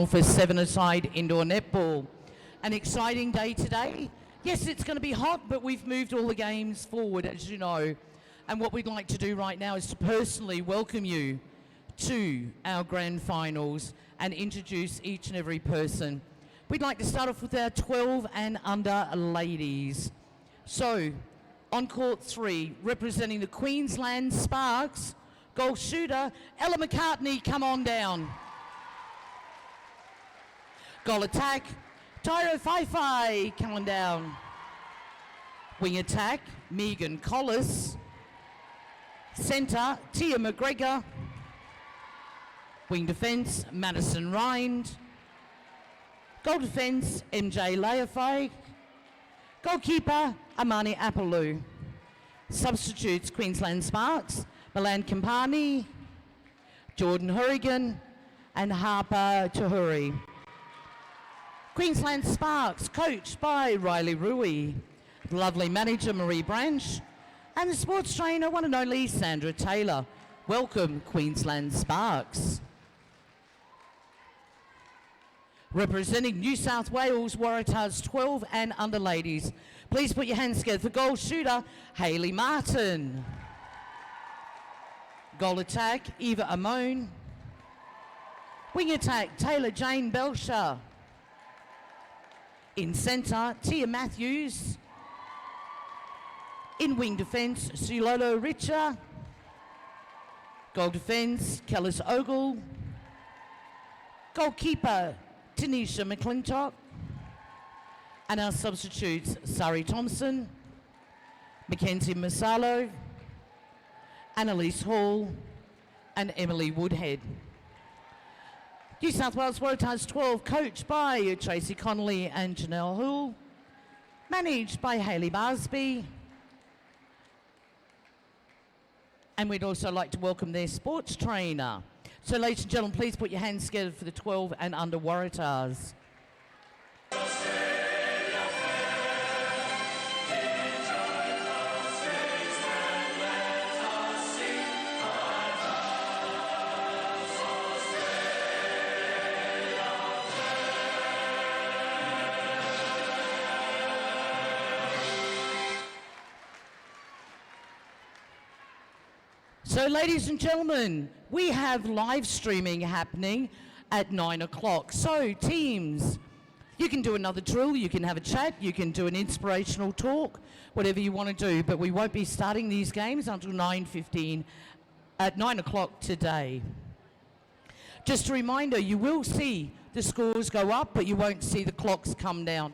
for seven-a-side indoor netball. An exciting day today. Yes, it's going to be hot, but we've moved all the games forward, as you know. And what we'd like to do right now is to personally welcome you to our grand finals and introduce each and every person. We'd like to start off with our 12 and under ladies. So, on court 3, representing the Queensland Sparks, goal shooter Ella McCartney, come on down. Goal attack, Tyro Fai, come on down. Wing attack, Megan Collis. Centre, Tia McGregor. Wing defence, Madison Rind. Goal defence, MJ Leafai. Goalkeeper, Amani Apollo. Substitutes, Queensland Sparks, Milan Campani, Jordan Hurrigan, and Harper Tahuri. Queensland Sparks, coached by Riley Rui. Lovely manager, Marie Branch. And the sports trainer, one and only Sandra Taylor. Welcome, Queensland Sparks. Representing New South Wales Waratahs 12 and under ladies. Please put your hands together for goal shooter, Hayley Martin. Goal attack, Eva Amone. Wing attack, Taylor Jane Belcher. In centre, Tia Matthews. In wing defence, Sulolo Richer. Goal defence, Kellis Ogle. Goalkeeper, Tanisha McClintock. And our substitutes, Sari Thompson, Mackenzie Masalo, Annalise Hall, and Emily Woodhead. New South Wales Waratahs 12, coached by Tracy Connolly and Janelle Hull, managed by Hayley Barsby. And we'd also like to welcome their sports trainer. So ladies and gentlemen, please put your hands together for the 12 and under Waratahs. So ladies and gentlemen, we have live streaming happening at 9 o'clock. So teams, you can do another drill, you can have a chat, you can do an inspirational talk, whatever you want to do, but we won't be starting these games until 9:15 at 9 o'clock today. Just a reminder, you will see the scores go up, but you won't see the clocks come down.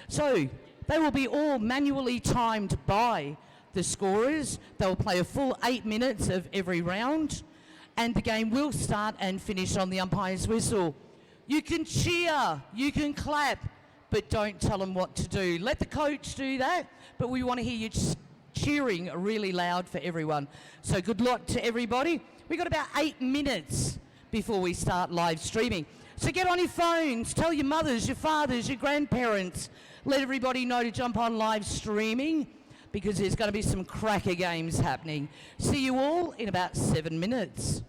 So they will be all manually timed by the scorers. They'll play a full 8 minutes of every round, and the game will start and finish on the umpire's whistle. You can cheer, you can clap, but don't tell them what to do. Let the coach do that, but we want to hear you cheering really loud for everyone. So good luck to everybody. We've got about 8 minutes before we start live streaming. So get on your phones, tell your mothers, your fathers, your grandparents, let everybody know to jump on live streaming, because there's going to be some cracker games happening. See you all in about 7 minutes.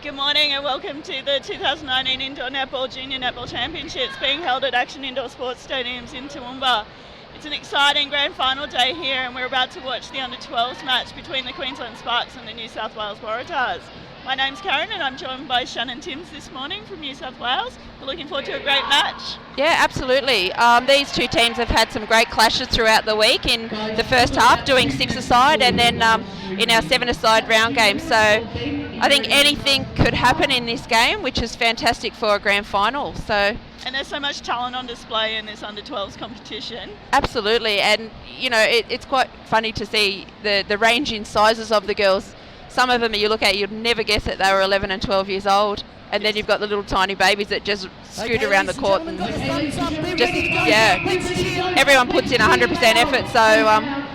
Good morning and welcome to the 2019 Indoor Netball Junior Netball Championships being held at Action Indoor Sports Stadiums in Toowoomba. It's an exciting grand final day here and we're about to watch the under-12s match between the Queensland Sparks and the New South Wales Waratahs. My name's Karen and I'm joined by Shannon Timms this morning from New South Wales. We're looking forward to a great match. Yeah, absolutely. These two teams have had some great clashes throughout the week in the first half, doing 6-a-side and then in our 7-a-side round game. So I think anything could happen in this game, which is fantastic for a grand final. So. And there's so much talent on display in this under-12s competition. Absolutely, and you know it's quite funny to see the range in sizes of the girls. Some of them you look at, you'd never guess that they were 11 and 12 years old. And then you've got the little tiny babies that just scoot around the court. And everyone puts in 100% effort, so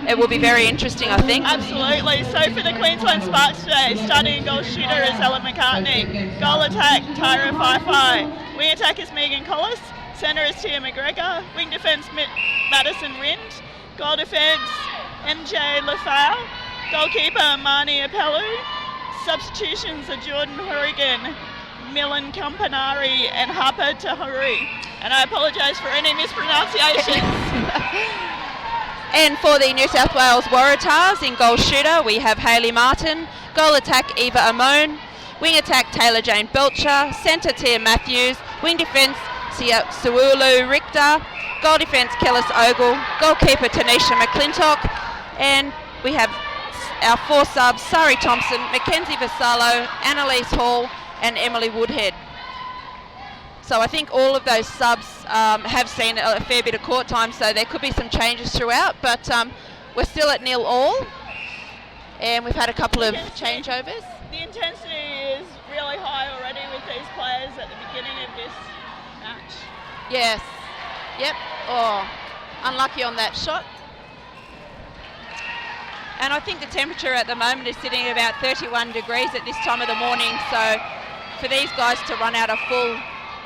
it will be very interesting, I think. Absolutely. So for the Queensland Sparks today, starting goal shooter is Ellen McCartney. Goal attack, Tyra Fifi. Wing attack is Megan Collis. Centre is Tia McGregor. Wing defence, Madison Rind. Goal defence, MJ Lafau. Goalkeeper, Marnie Apellu. Substitutions are Jordan Horrigan, Milan Campanari and Harper Tahuri. And I apologise for any mispronunciations. And for the New South Wales Waratahs, in goal shooter we have Hayley Martin, goal attack Eva Amone, wing attack Taylor Jane Belcher, centre Tia Matthews, wing defence Suulu Richter, goal defence Kellis Ogle, goalkeeper Tanisha McClintock, and we have our 4 subs, Sari Thompson, Mackenzie Vassallo, Annalise Hall and Emily Woodhead. So I think all of those subs have seen a fair bit of court time, so there could be some changes throughout, but we're still at 0-0 and we've had a couple of changeovers. The intensity is really high already with these players at the beginning of this match. Yes, yep, unlucky on that shot. And I think the temperature at the moment is sitting at about 31 degrees at this time of the morning. So for these guys to run out a full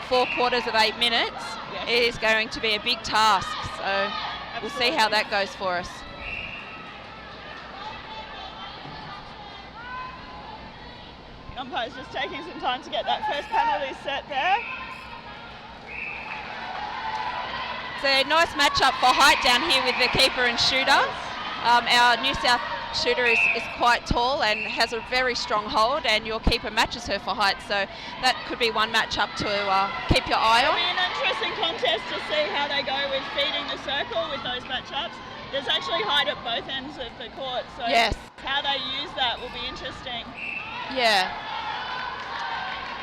4 quarters of 8 minutes, yes, it is going to be a big task. So absolutely, we'll see how that goes for us. Umpire's just taking some time to get that first penalty set there. It's a nice matchup for height down here with the keeper and shooter. Our New South shooter is quite tall and has a very strong hold, and your keeper matches her for height, so that could be one matchup to keep your eye on. It'll be an interesting contest to see how they go with feeding the circle with those matchups. There's actually height at both ends of the court, so yes, how they use that will be interesting. Yeah.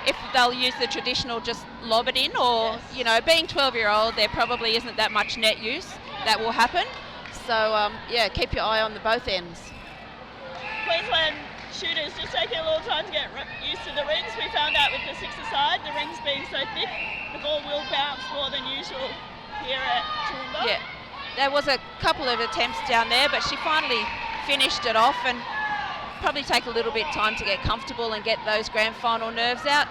If they'll use the traditional just lob it in, or, yes, you know, being 12-year-old, there probably isn't that much net use that will happen. So, yeah, keep your eye on the both ends. Queensland shooters just taking a little time to get used to the rings. We found out with the 6-a-side, the rings being so thick, the ball will bounce more than usual here at Toowoomba. Yeah, there was a couple of attempts down there, but she finally finished it off, and probably take a little bit of time to get comfortable and get those grand final nerves out.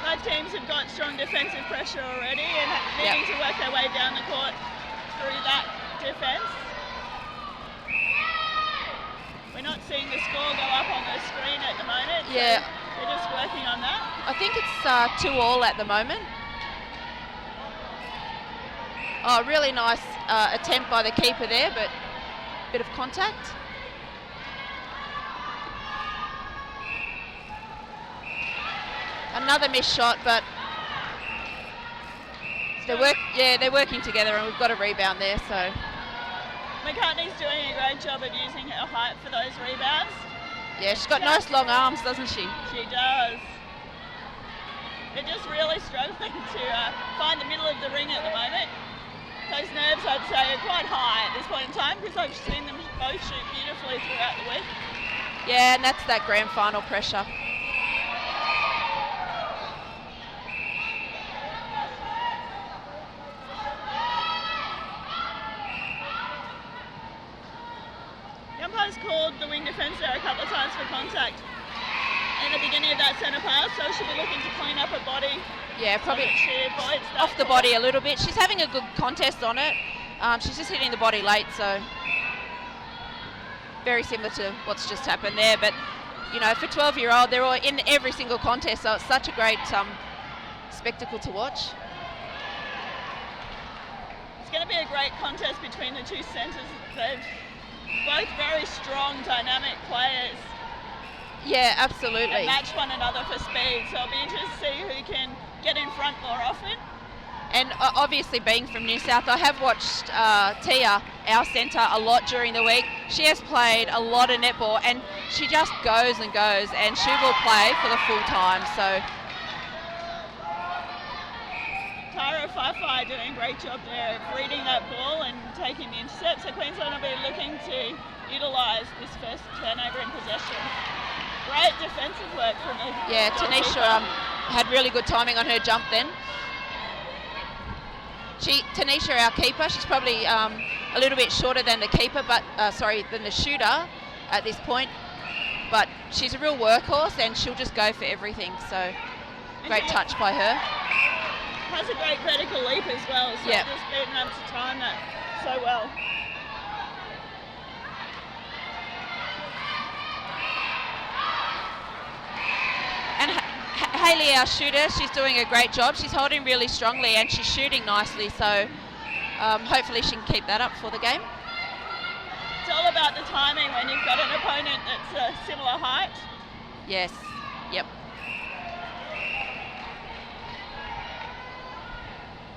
Both teams have got strong defensive pressure already and needing to work their way down the court through that defence. We're not seeing the score go up on the screen at the moment. Yeah. So we're just working on that. I think it's 2-2 at the moment. Oh, really nice attempt by the keeper there, but a bit of contact. Another missed shot, but they're working together, and we've got a rebound there. So McCartney's doing a great job of using her height for those rebounds. Yeah, she's got nice long arms, doesn't she? She does. They're just really struggling to find the middle of the ring at the moment. Those nerves, I'd say, are quite high at this point in time because I've seen them both shoot beautifully throughout the week. Yeah, and that's that grand final pressure. Umpire's called the wing defence there a couple of times for contact in the beginning of that centre pass, so she'll be looking to clean up her body. Yeah, probably off the body a little bit. She's having a good contest on it. She's just hitting the body late, so very similar to what's just happened there. But you know, for 12-year-old, they're all in every single contest, so it's such a great spectacle to watch. It's going to be a great contest between the two centres. They're both very strong, dynamic players. Yeah, absolutely. And match one another for speed, so I'll be interested to see who can get in front more often. And obviously being from New South, I have watched Tia, our centre, a lot during the week. She has played a lot of netball and she just goes and goes, and she will play for the full time. So Crt3 doing a great job there of reading that ball and taking the intercept. So Queensland will be looking to utilise this first turnover in possession. Great defensive work from the Tanisha had really good timing on her jump then. Tanisha, our keeper, she's probably a little bit shorter than the keeper, but than the shooter at this point. But she's a real workhorse and she'll just go for everything. So great touch by her. Has a great vertical leap as well, so just being able to time that so well. And Hayley, our shooter, she's doing a great job. She's holding really strongly and she's shooting nicely, so hopefully she can keep that up for the game. It's all about the timing when you've got an opponent that's a similar height. Yes, yep.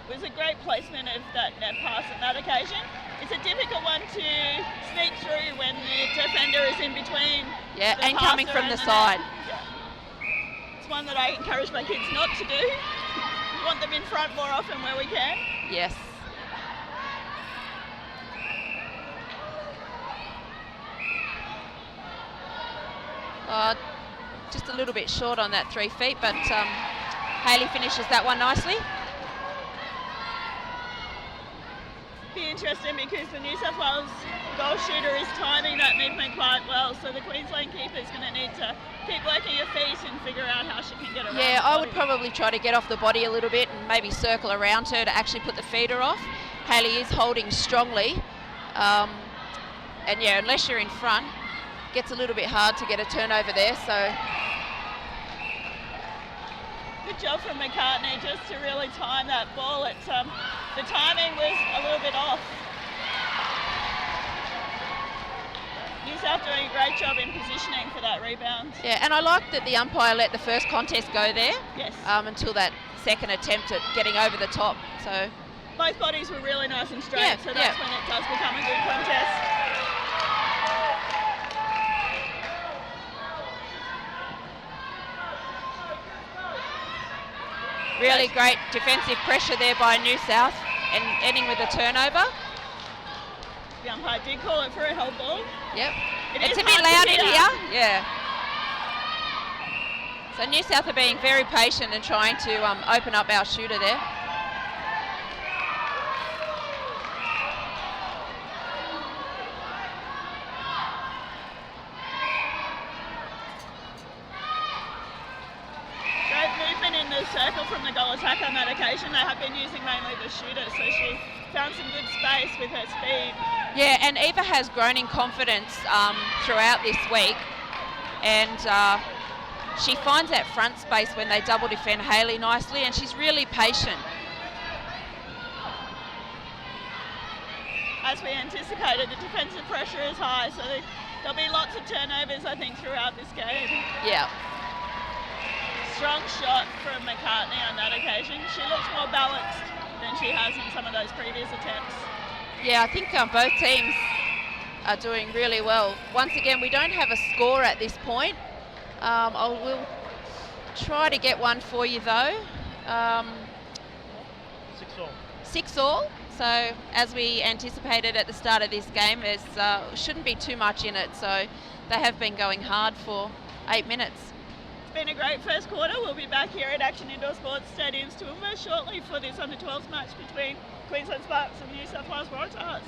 It was a great placement of that net pass on that occasion. It's a difficult one to sneak through when the defender is in between. Yeah, and coming from the side. It's one that I encourage my kids not to do. We want them in front more often where we can. Yes. Just a little bit short on that 3 feet, but Hayley finishes that one nicely. Be interesting because the New South Wales goal shooter is timing that movement quite well, so the Queensland keeper is going to need to keep working her feet and figure out how she can get around. Yeah, I would probably try to get off the body a little bit and maybe circle around her to actually put the feeder off. Hayley is holding strongly, and yeah, unless you're in front, gets a little bit hard to get a turnover there. So good job from McCartney just to really time that ball. It's the timing was a little bit off. New South doing a great job in positioning for that rebound. Yeah, and I like that the umpire let the first contest go there. Yes. Until that second attempt at getting over the top. So both bodies were really nice and straight, so that's when it does become a good contest. Really great defensive pressure there by New South and ending with a turnover. The umpire did call it for a held ball. Yep. It's a bit loud in here. Yeah. So New South are being very patient and trying to open up our shooter there. In the circle from the goal attack on that occasion. They have been using mainly the shooter, so she found some good space with her speed. Yeah, and Eva has grown in confidence throughout this week, and she finds that front space when they double defend Hayley nicely, and she's really patient. As we anticipated, the defensive pressure is high, so there'll be lots of turnovers, I think, throughout this game. Yeah. Strong shot from McCartney on that occasion. She looks more balanced than she has in some of those previous attempts. Yeah, I think both teams are doing really well. Once again, we don't have a score at this point. I will try to get one for you though. 6-all. 6-all. So as we anticipated at the start of this game, there shouldn't be too much in it. So they have been going hard for 8 minutes. It's been a great first quarter. We'll be back here at Action Indoor Sports Stadium's Toowoomba shortly for this under-12s match between Queensland Sparks and New South Wales Waratahs.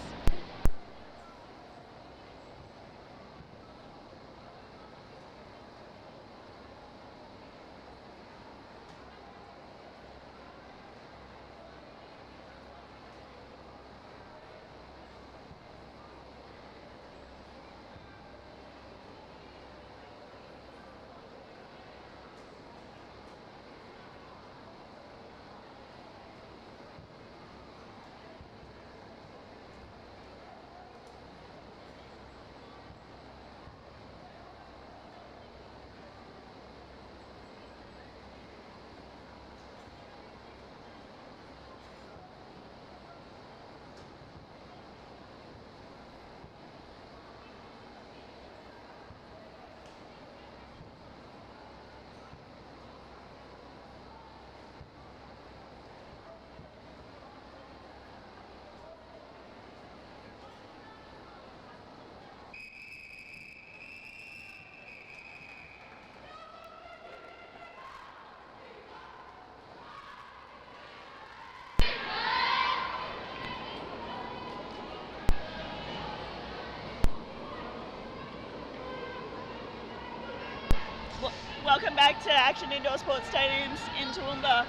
Welcome back to Action Indoor Sports Stadiums in Toowoomba.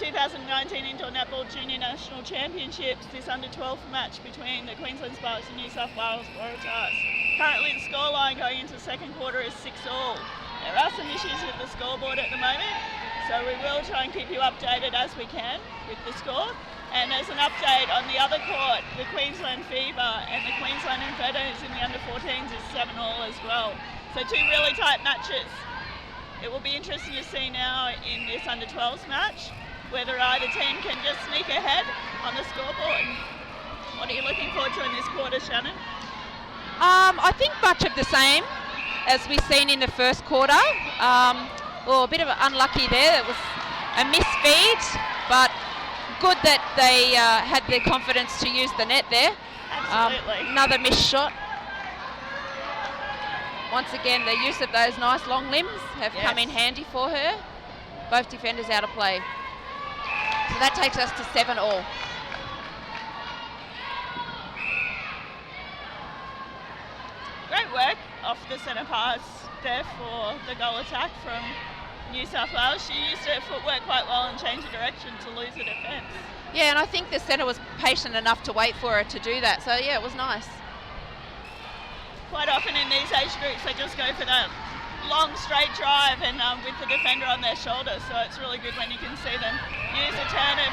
2019 Indoor Netball Junior National Championships, this under-12 match between the Queensland Sparks and New South Wales Waratahs. Currently the scoreline going into the second quarter is 6-all. There are some issues with the scoreboard at the moment, so we will try and keep you updated as we can with the score. And as an update on the other court, the Queensland Fever and the Queensland Inverters in the under-14s is 7-all as well. So two really tight matches. It will be interesting to see now in this under-12s match whether either team can just sneak ahead on the scoreboard. What are you looking forward to in this quarter, Shannon? I think much of the same as we've seen in the first quarter. Well, a bit of unlucky there. It was a misfeed, but good that they had the confidence to use the net there. Absolutely. Another missed shot. Once again, the use of those nice long limbs have come in handy for her. Both defenders out of play. So that takes us to 7-all. Great work off the centre pass there for the goal attack from New South Wales. She used her footwork quite well and changed the direction to lose the defence. Yeah, and I think the centre was patient enough to wait for her to do that. So yeah, it was nice. Quite often in these age groups they just go for that long straight drive and with the defender on their shoulder, so it's really good when you can see them use a turn of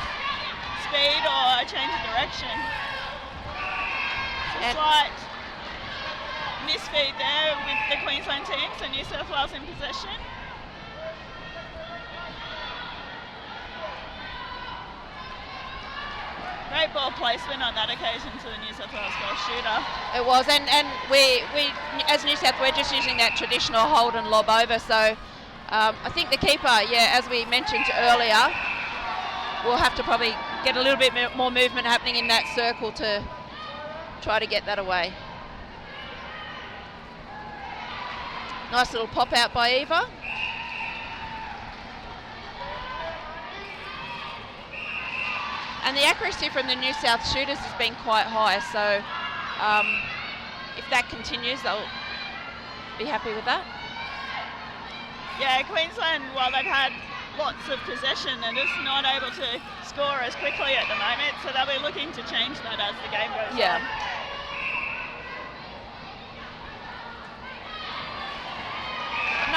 speed or a change of direction. It's a slight misfeed there with the Queensland team, so New South Wales in possession. Great ball placement on that occasion to the New South Wales goal shooter. It was, and we as New South, we're just using that traditional hold and lob over. So I think the keeper, as we mentioned earlier, will have to probably get a little bit more movement happening in that circle to try to get that away. Nice little pop out by Eva. And the accuracy from the New South shooters has been quite high, so if that continues, they'll be happy with that. Yeah, Queensland, while they've had lots of possession, they're just not able to score as quickly at the moment, so they'll be looking to change that as the game goes on.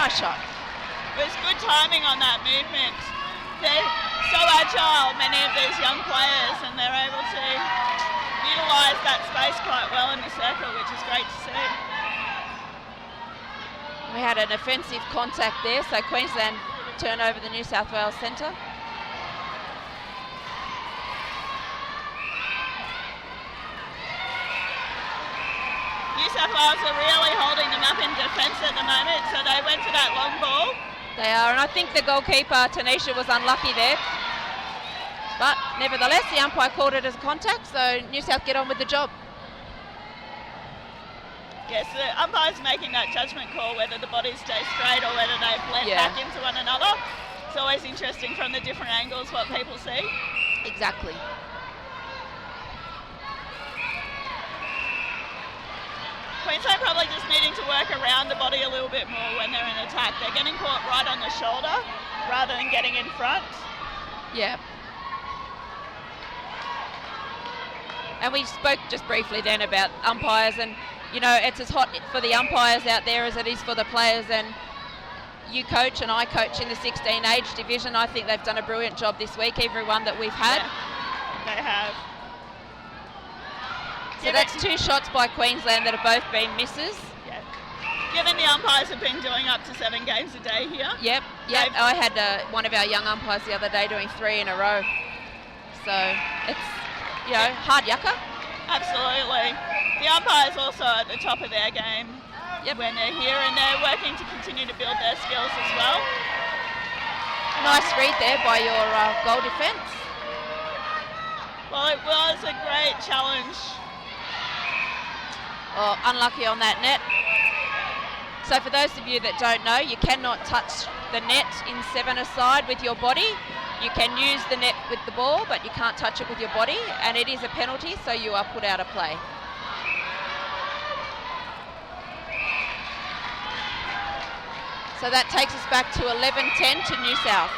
Nice shot. It was good timing on that movement. They're so agile, many of these young players, and they're able to utilise that space quite well in the circle, which is great to see. We had an offensive contact there, so Queensland turn over the New South Wales centre. New South Wales are really holding them up in defence at the moment, so they went for that long ball. They are, and I think the goalkeeper, Tanisha, was unlucky there. But nevertheless, the umpire called it as a contact, so New South get on with the job. Yes, the umpire's making that judgment call whether the bodies stay straight or whether they blend back into one another. It's always interesting from the different angles what people see. Exactly. Queensland probably just needing to work around the body a little bit more when they're in attack. They're getting caught right on the shoulder rather than getting in front. Yeah. And we spoke just briefly then about umpires, and it's as hot for the umpires out there as it is for the players, and you coach and I coach in the 16 age division. I think they've done a brilliant job this week, everyone that we've had. Yeah, they have. So that's two shots by Queensland that have both been misses. Yeah. Given the umpires have been doing up to 7 games a day here. Yep. I had one of our young umpires the other day doing 3 in a row. So it's, hard yucca. Absolutely. The umpires also at the top of their game when they're here, and they're working to continue to build their skills as well. Nice read there by your goal defence. Well, it was a great challenge. Oh, unlucky on that net. So for those of you that don't know, you cannot touch the net in 7-a-side with your body. You can use the net with the ball, but you can't touch it with your body, and it is a penalty, so you are put out of play. So that takes us back to 11-10 to New South.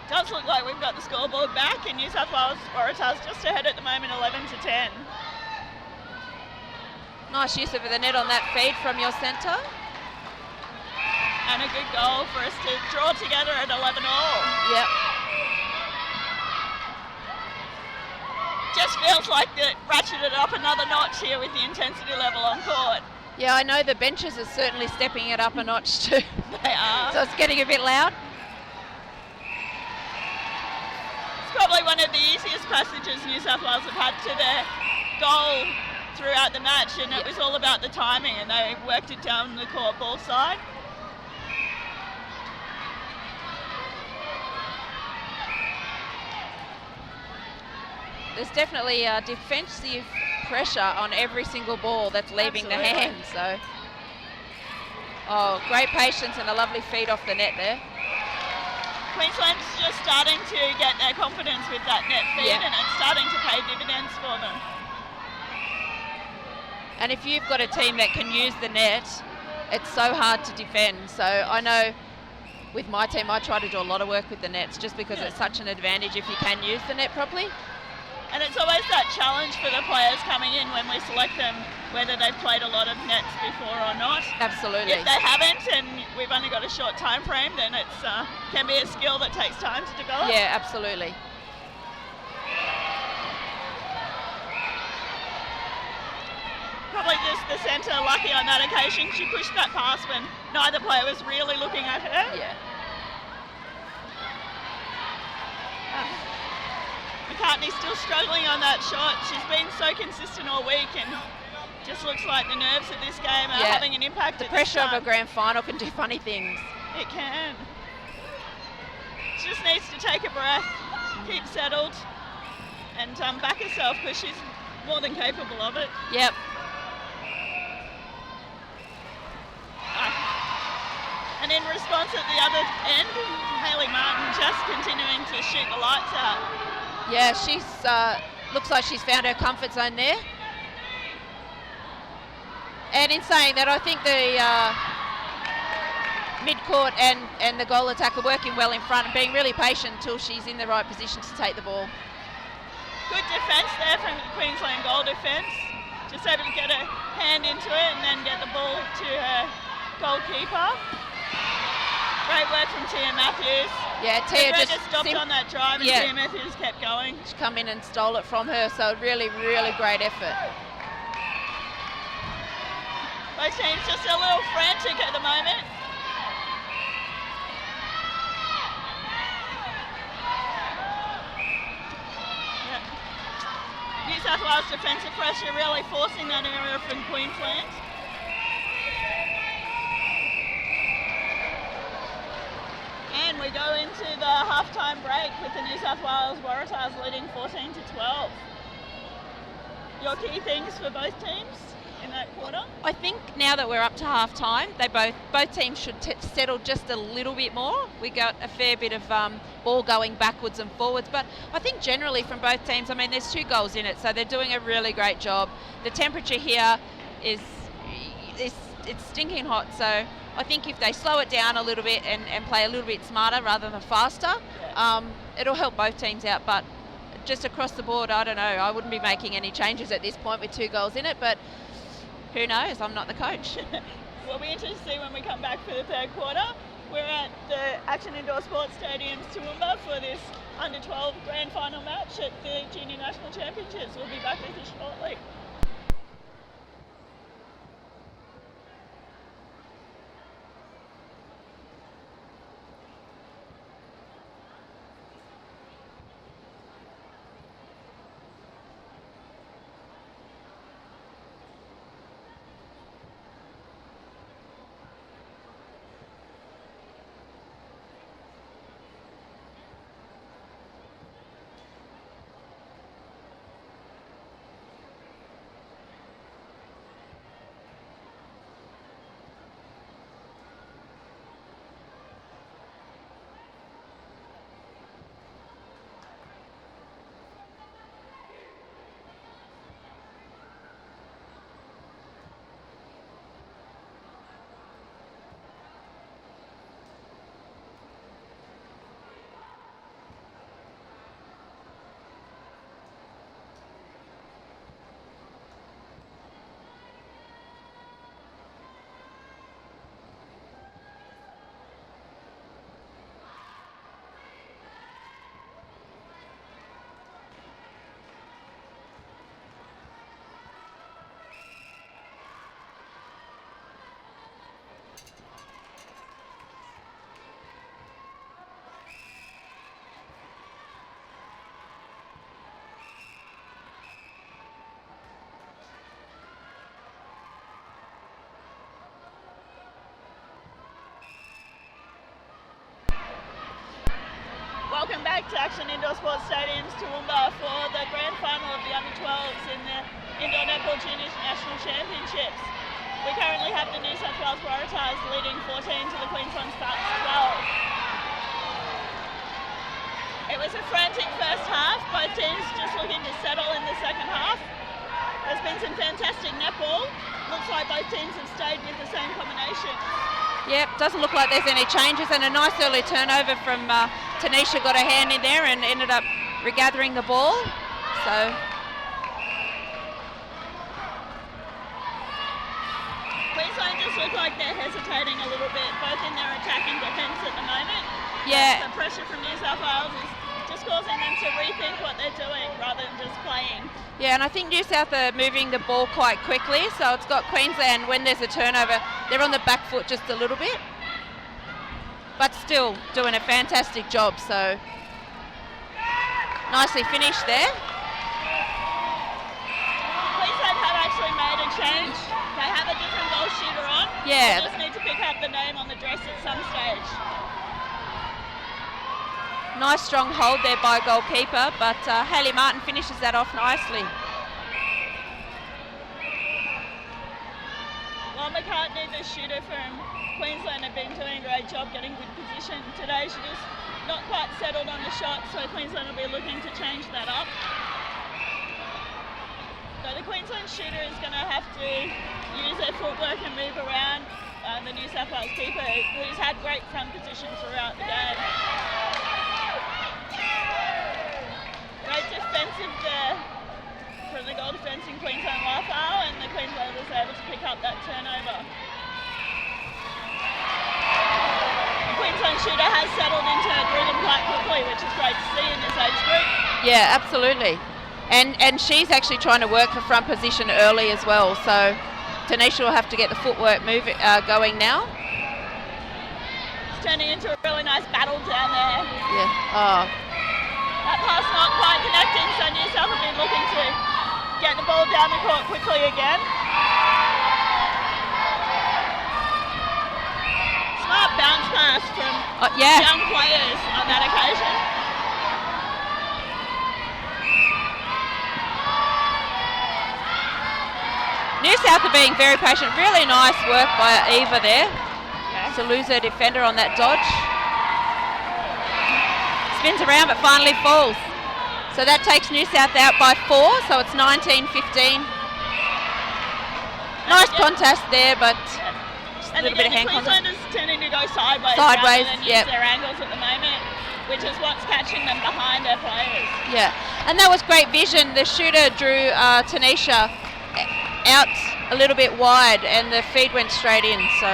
Does look like we've got the scoreboard back, and New South Wales Waratahs just ahead at the moment, 11-10. Nice use of the net on that feed from your centre. And a good goal for us to draw together at 11-all. Yep. Just feels like it ratcheted up another notch here with the intensity level on court. Yeah, I know the benches are certainly stepping it up a notch too. They are. So it's getting a bit loud. It's probably one of the easiest passages New South Wales have had to their goal throughout the match, and it was all about the timing, and they worked it down the court ball side. There's definitely defensive pressure on every single ball that's leaving the hands. So, oh, great patience and a lovely feed off the net there. Queensland's just starting to get their confidence with that net feed, and it's starting to pay dividends for them. And if you've got a team that can use the net, it's so hard to defend. So I know with my team, I try to do a lot of work with the nets just because it's such an advantage if you can use the net properly. And it's always that challenge for the players coming in when we select them, whether they've played a lot of nets before or not. Absolutely. If they haven't, and we've only got a short time frame, then it's can be a skill that takes time to develop. Yeah, absolutely. Probably just the centre lucky on that occasion. She pushed that pass when neither player was really looking at her. Yeah. McCartney's still struggling on that shot. She's been so consistent all week, and just looks like the nerves of this game are having an impact. The pressure of a grand final can do funny things. It can. She just needs to take a breath, keep settled, and back herself, because she's more than capable of it. Yep. And in response at the other end, Hayley Martin just continuing to shoot the lights out. Yeah, she's looks like she's found her comfort zone there. And in saying that, I think the mid-court and the goal attack are working well in front and being really patient until she's in the right position to take the ball. Good defence there from the Queensland goal defence. Just able to get her hand into it and then get the ball to her goalkeeper. Great work from Tia Matthews. Yeah, Tia just stopped on that drive, and Tia Matthews kept going. She come in and stole it from her, so really, really great effort. Both teams just a little frantic at the moment. New South Wales defensive pressure really forcing that area from Queensland. And we go into the halftime break with the New South Wales Waratahs leading 14-12. Your key things for both teams in that quarter? I think now that we're up to half time, both teams should settle just a little bit more. We got a fair bit of ball going backwards and forwards, but I think generally from both teams, I mean, there's 2 goals in it, so they're doing a really great job. The temperature here it's stinking hot, so I think if they slow it down a little bit and play a little bit smarter rather than faster, it'll help both teams out. But just across the board, I don't know, I wouldn't be making any changes at this point with 2 goals in it, but who knows? I'm not the coach. We'll be interested to see when we come back for the third quarter. We're at the Action Indoor Sports Stadium's Toowoomba for this under-12 grand final match at the Junior National Championships. We'll be back with you shortly. back to Action Indoor Sports Stadium's Toowoomba for the grand final of the Under-12s in the Indoor Netball Juniors National Championships. We currently have the New South Wales Waratahs leading 14 to the Queensland Sparks 12. It was a frantic first half, both teams just looking to settle in the second half. There's been some fantastic netball. Looks like both teams have stayed with the same combination. Yep, doesn't look like there's any changes, and a nice early turnover from Tanisha, got a hand in there and ended up regathering the ball. So Queensland just look like they're hesitating a little bit, both in their attack and defence at the moment. yeah, The pressure from New South Wales is just causing them to rethink what they're doing rather than just playing. yeah, and I think New South are moving the ball quite quickly, so it's got Queensland, when there's a turnover, they're on the back foot just a little bit, but still doing a fantastic job. So nicely finished there. Queensland have actually made a change. They have a different goal shooter on. Yeah. They just need to pick up the name on the dress at some stage. Nice strong hold there by goalkeeper, but Hayley Martin finishes that off nicely. While McCartney, the shooter from Queensland, have been doing a great job getting good position today. She just not quite settled on the shot, so Queensland will be looking to change that up. So the Queensland shooter is going to have to use their footwork and move around the New South Wales keeper, who's had great front position throughout the game. Great defensive there from the goal defence in Queensland Waratah, and the Queenslanders able to pick up that turnover. The Queensland shooter has settled into a rhythm quite quickly, which is great to see in this age group. Yeah, absolutely. And she's actually trying to work for front position early as well, so Tanisha will have to get the footwork going now. It's turning into a really nice battle down there. Yeah. Oh. That pass not quite connecting, so New South have been looking to get the ball down the court quickly again. Smart bounce pass from young players on that occasion. New South are being very patient. Really nice work by Eva there. Yeah. To lose her defender on that dodge. Spins around but finally falls. So that takes New South out by 4, so it's 19-15. Nice contest there, but just a little bit of hand contact. Queenslanders tending to go sideways Sideways, rather than use their angles at the moment, which is what's catching them behind their players. Yeah, and that was great vision. The shooter drew Tanisha out a little bit wide and the feed went straight in. So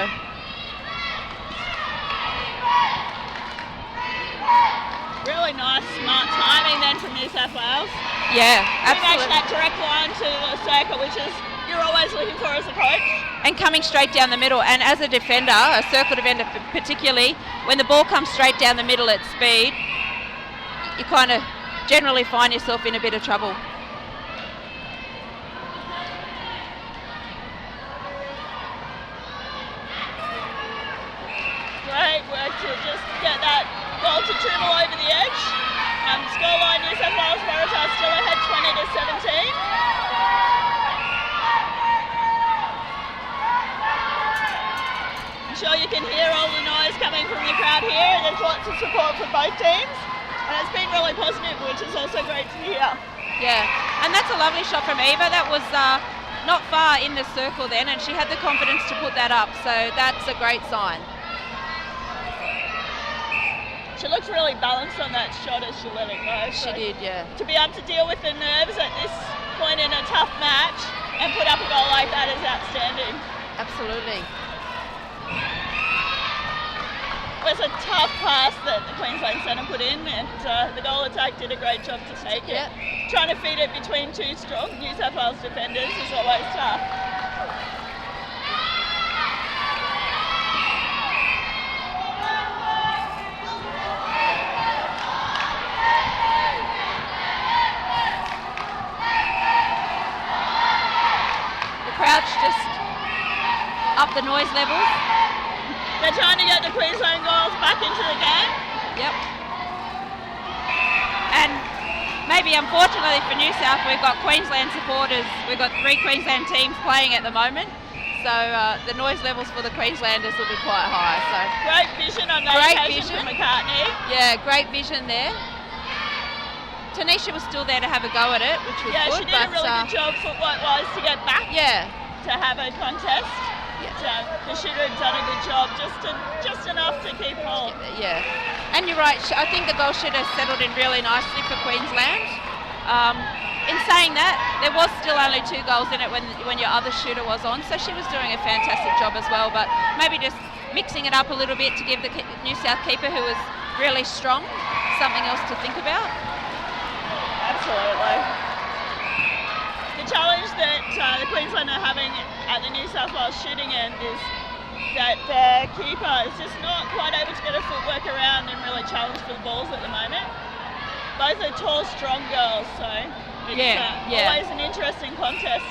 really nice, smart timing then from New South Wales. yeah, Pretty much absolutely. that direct line to the circle, which is you're always looking for as a coach. And coming straight down the middle, and as a defender, a circle defender particularly, when the ball comes straight down the middle at speed, you kind of generally find yourself in a bit of trouble. Great work to just get that goal to dribble over the edge. Scoreline New South Wales Waratahs still ahead 20-17. I'm sure you can hear all the noise coming from the crowd here. There's lots of support for both teams, and it's been really positive, which is also great to hear. Yeah, and that's a lovely shot from Eva. That was not far in the circle then, and she had the confidence to put that up, so that's a great sign. She looks really balanced on that shot as she let it go. She did, yeah. To be able to deal with the nerves at this point in a tough match and put up a goal like that is outstanding. Absolutely. It was a tough pass that the Queensland centre put in, and the goal attack did a great job to take it. Trying to feed it between two strong New South Wales defenders is always tough. Crouch just up the noise levels. They're trying to get the Queensland goals back into the game. Yep. And maybe unfortunately for New South, we've got Queensland supporters. We've got 3 Queensland teams playing at the moment. So the noise levels for the Queenslanders will be quite high. So Great vision on that occasion from McCartney. Yeah, great vision there. Tanisha was still there to have a go at it, which was Yeah, good. she did a really good job footwork-wise to get back to have a contest. Yeah. The shooter had done a good job, just enough to keep hold. Yeah, and you're right. I think the goal shooter settled in really nicely for Queensland. In saying that, there was still only 2 goals in it when your other shooter was on, so she was doing a fantastic job as well. But maybe just mixing it up a little bit to give the New South keeper, who was really strong, something else to think about. Absolutely. The challenge that the Queensland are having at the New South Wales shooting end is that their keeper is just not quite able to get her footwork around and really challenge for the balls at the moment. Both are tall, strong girls, so it's always an interesting contest.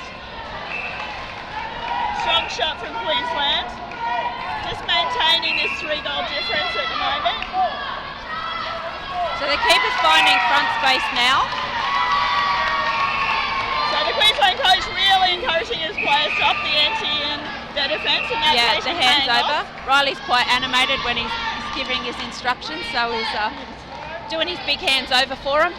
Strong shot from Queensland. Just maintaining this 3-goal difference at the moment. So the keeper's finding front space now. So the Queensland coach really encouraging his players to up the ante in their defence, and that's the hands over. Riley's quite animated when he's giving his instructions, so he's doing his big hands over for him.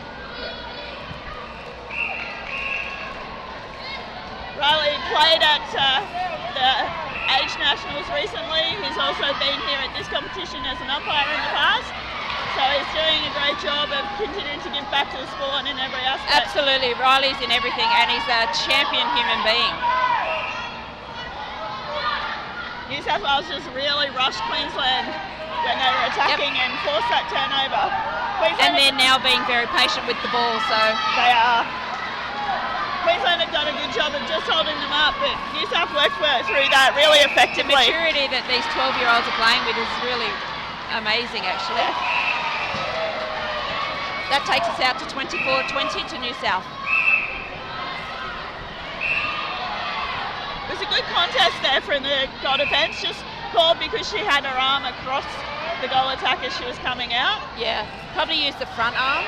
Riley played at the Age Nationals recently. He's also been here at this competition as an umpire in the past. So he's doing a great job of continuing to give back to the sport in every aspect. Absolutely, Riley's in everything, and he's a champion human being. New South Wales just really rushed Queensland when they were attacking and forced that turnover. And they're now being very patient with the ball, so... They are. Queensland have done a good job of just holding them up, but New South worked through that really effectively. The maturity that these 12-year-olds are playing with is really amazing, actually. That takes us out to 24-20 to New South. It was a good contest there from the goal defence, just called because she had her arm across the goal attack as she was coming out. Yeah, probably used the front arm.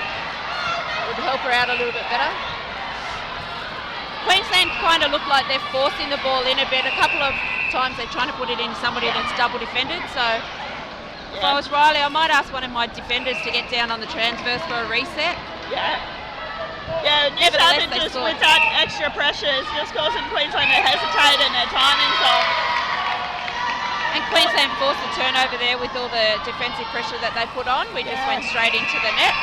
Would help her out a little bit better. Queensland kind of look like they're forcing the ball in a bit. A couple of times they're trying to put it in somebody that's double defended, so... If I was Riley, I might ask one of my defenders to get down on the transverse for a reset. Yeah, New South just with that extra pressure is just causing Queensland to hesitate and their timing's off. And Queensland forced the turnover there with all the defensive pressure that they put on. We just went straight into the net.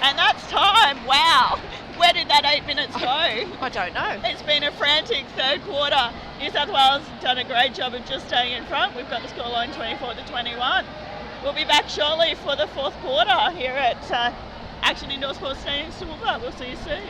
And that's time, wow. Where did that 8 minutes go? I don't know. It's been a frantic third quarter. New South Wales have done a great job of just staying in front. We've got the scoreline 24-21. We'll be back shortly for the fourth quarter here at Action Indoor Sports Stadium, Toowoomba. We'll see you soon.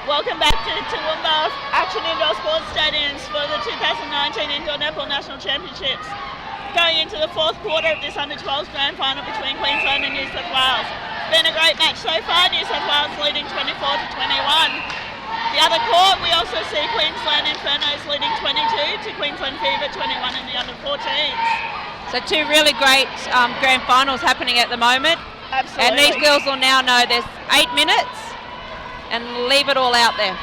Welcome back to Toowoomba Action Indoor Sports Stadiums for the 2019 Indoor Netball National Championships. Going into the fourth quarter of this under-12s grand final between Queensland and New South Wales. been a great match so far. New South Wales leading 24-21. The other court, we also see Queensland Infernos leading 22 to Queensland Fever 21 in the under-14s. So 2 really great grand finals happening at the moment. Absolutely. And these girls will now know there's 8 minutes and leave it all out there.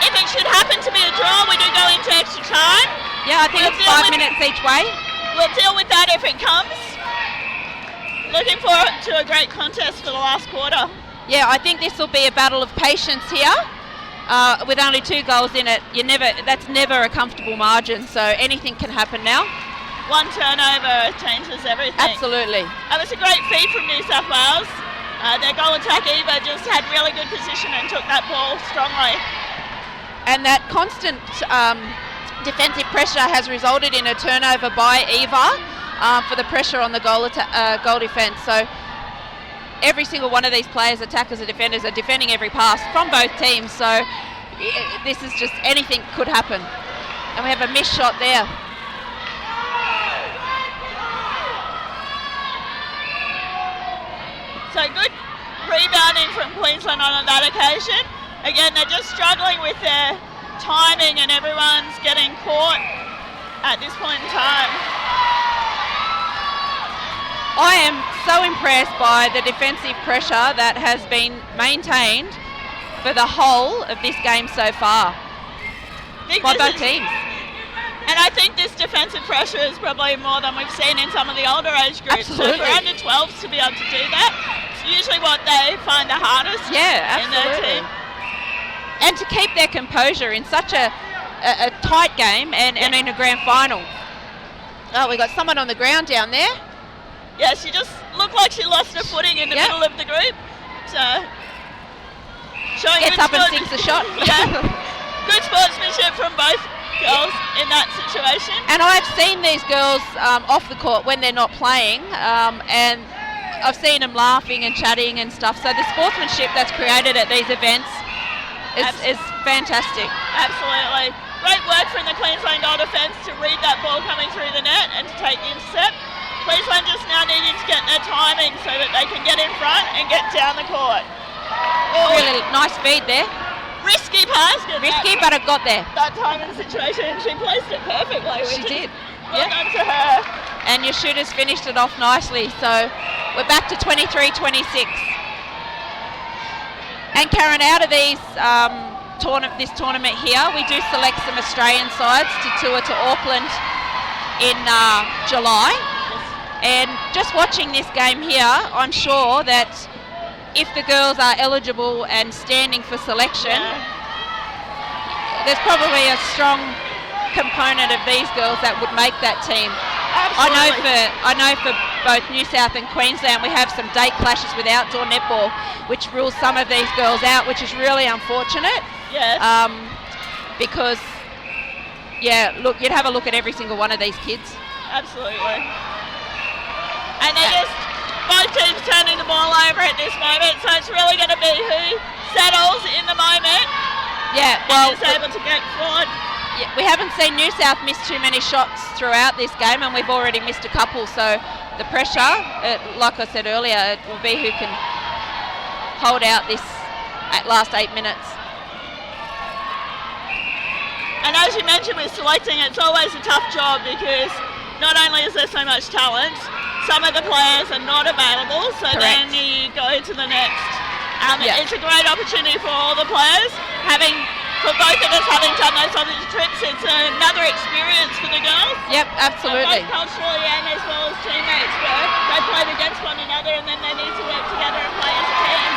If it should happen to be a draw, we do go into extra time. Yeah, I think it's 5 minutes each way. We'll deal with that if it comes. Looking forward to a great contest for the last quarter. Yeah, I think this will be a battle of patience here. With only 2 goals in it, that's never a comfortable margin, so anything can happen now. One turnover changes everything. Absolutely. It was a great feed from New South Wales. Their goal attack, Eva, just had really good position and took that ball strongly. And that constant defensive pressure has resulted in a turnover by Eva for the pressure on the goal defence. So every single one of these players, attackers and defenders, are defending every pass from both teams. So this is just anything could happen. And we have a missed shot there. So good rebounding from Queensland on that occasion. Again, they're just struggling with their timing and everyone's getting caught at this point in time. I am so impressed by the defensive pressure that has been maintained for the whole of this game so far by both teams. And I think this defensive pressure is probably more than we've seen in some of the older age groups. Absolutely. So for under 12s to be able to do that, it's usually what they find the hardest in their team. And to keep their composure in such a tight game and in a grand final. Oh, we got someone on the ground down there. Yeah, she just looked like she lost her footing in the middle of the group. So, showing gets up and sinks the shot. Yeah, good sportsmanship from both girls in that situation. And I've seen these girls off the court when they're not playing, and I've seen them laughing and chatting and stuff. So the sportsmanship that's created at these events is fantastic. Absolutely. Great work from the Queensland goal defence to read that ball coming through the net and to take the intercept. Queensland just now needing to get their timing so that they can get in front and get down the court. Oh, Really nice feed there. risky pass. Risky, but it got there. That time in the situation, she placed it perfectly. She did. Well done to her. And your shooters finished it off nicely. So we're back to 23-26. And Karen, out of these this tournament here, we do select some Australian sides to tour to Auckland in July. And just watching this game here, I'm sure that if the girls are eligible and standing for selection, there's probably a strong component of these girls that would make that team. Absolutely. I know for both New South and Queensland we have some date clashes with outdoor netball, which rules some of these girls out, which is really unfortunate. Yes. Because, look, you'd have a look at every single one of these kids. Absolutely. And they're just both teams turning the ball over at this moment, so it's really going to be who settles in the moment. Yeah, well, and is able to get forward. Yeah, we haven't seen New South miss too many shots throughout this game, and we've already missed a couple. So the pressure, like I said earlier, it will be who can hold out this last 8 minutes. And as you mentioned with selecting, it's always a tough job because not only is there so much talent, some of the players are not available, so Correct. then you go to the next. It's a great opportunity for all the players. For both of us having done those other trips, it's another experience for the girls. Yep, absolutely. Both culturally and as well as teammates, where they played against one another and then they need to work together and play as a team.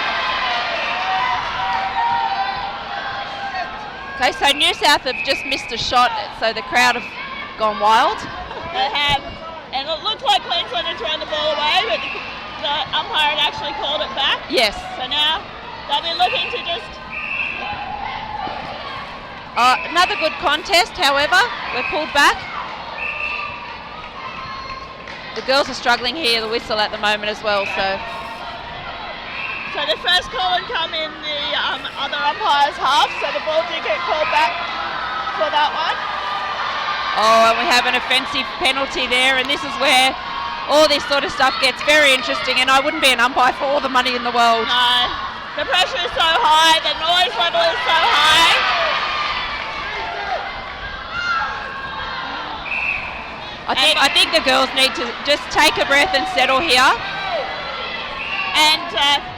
Okay, so New South have just missed a shot, so the crowd have gone wild. They have. And it looked like Queensland had thrown the ball away, but the umpire had actually called it back. Yes. So now they'll be looking to just... Another good contest, however, we're pulled back. The girls are struggling here, the whistle at the moment as well, so... So the first call had come in the other umpire's half, so the ball did get called back for that one. Oh, and we have an offensive penalty there, and this is where all this sort of stuff gets very interesting, and I wouldn't be an umpire for all the money in the world. No, the pressure is so high, the noise level is so high. I think the girls need to just take a breath and settle here. And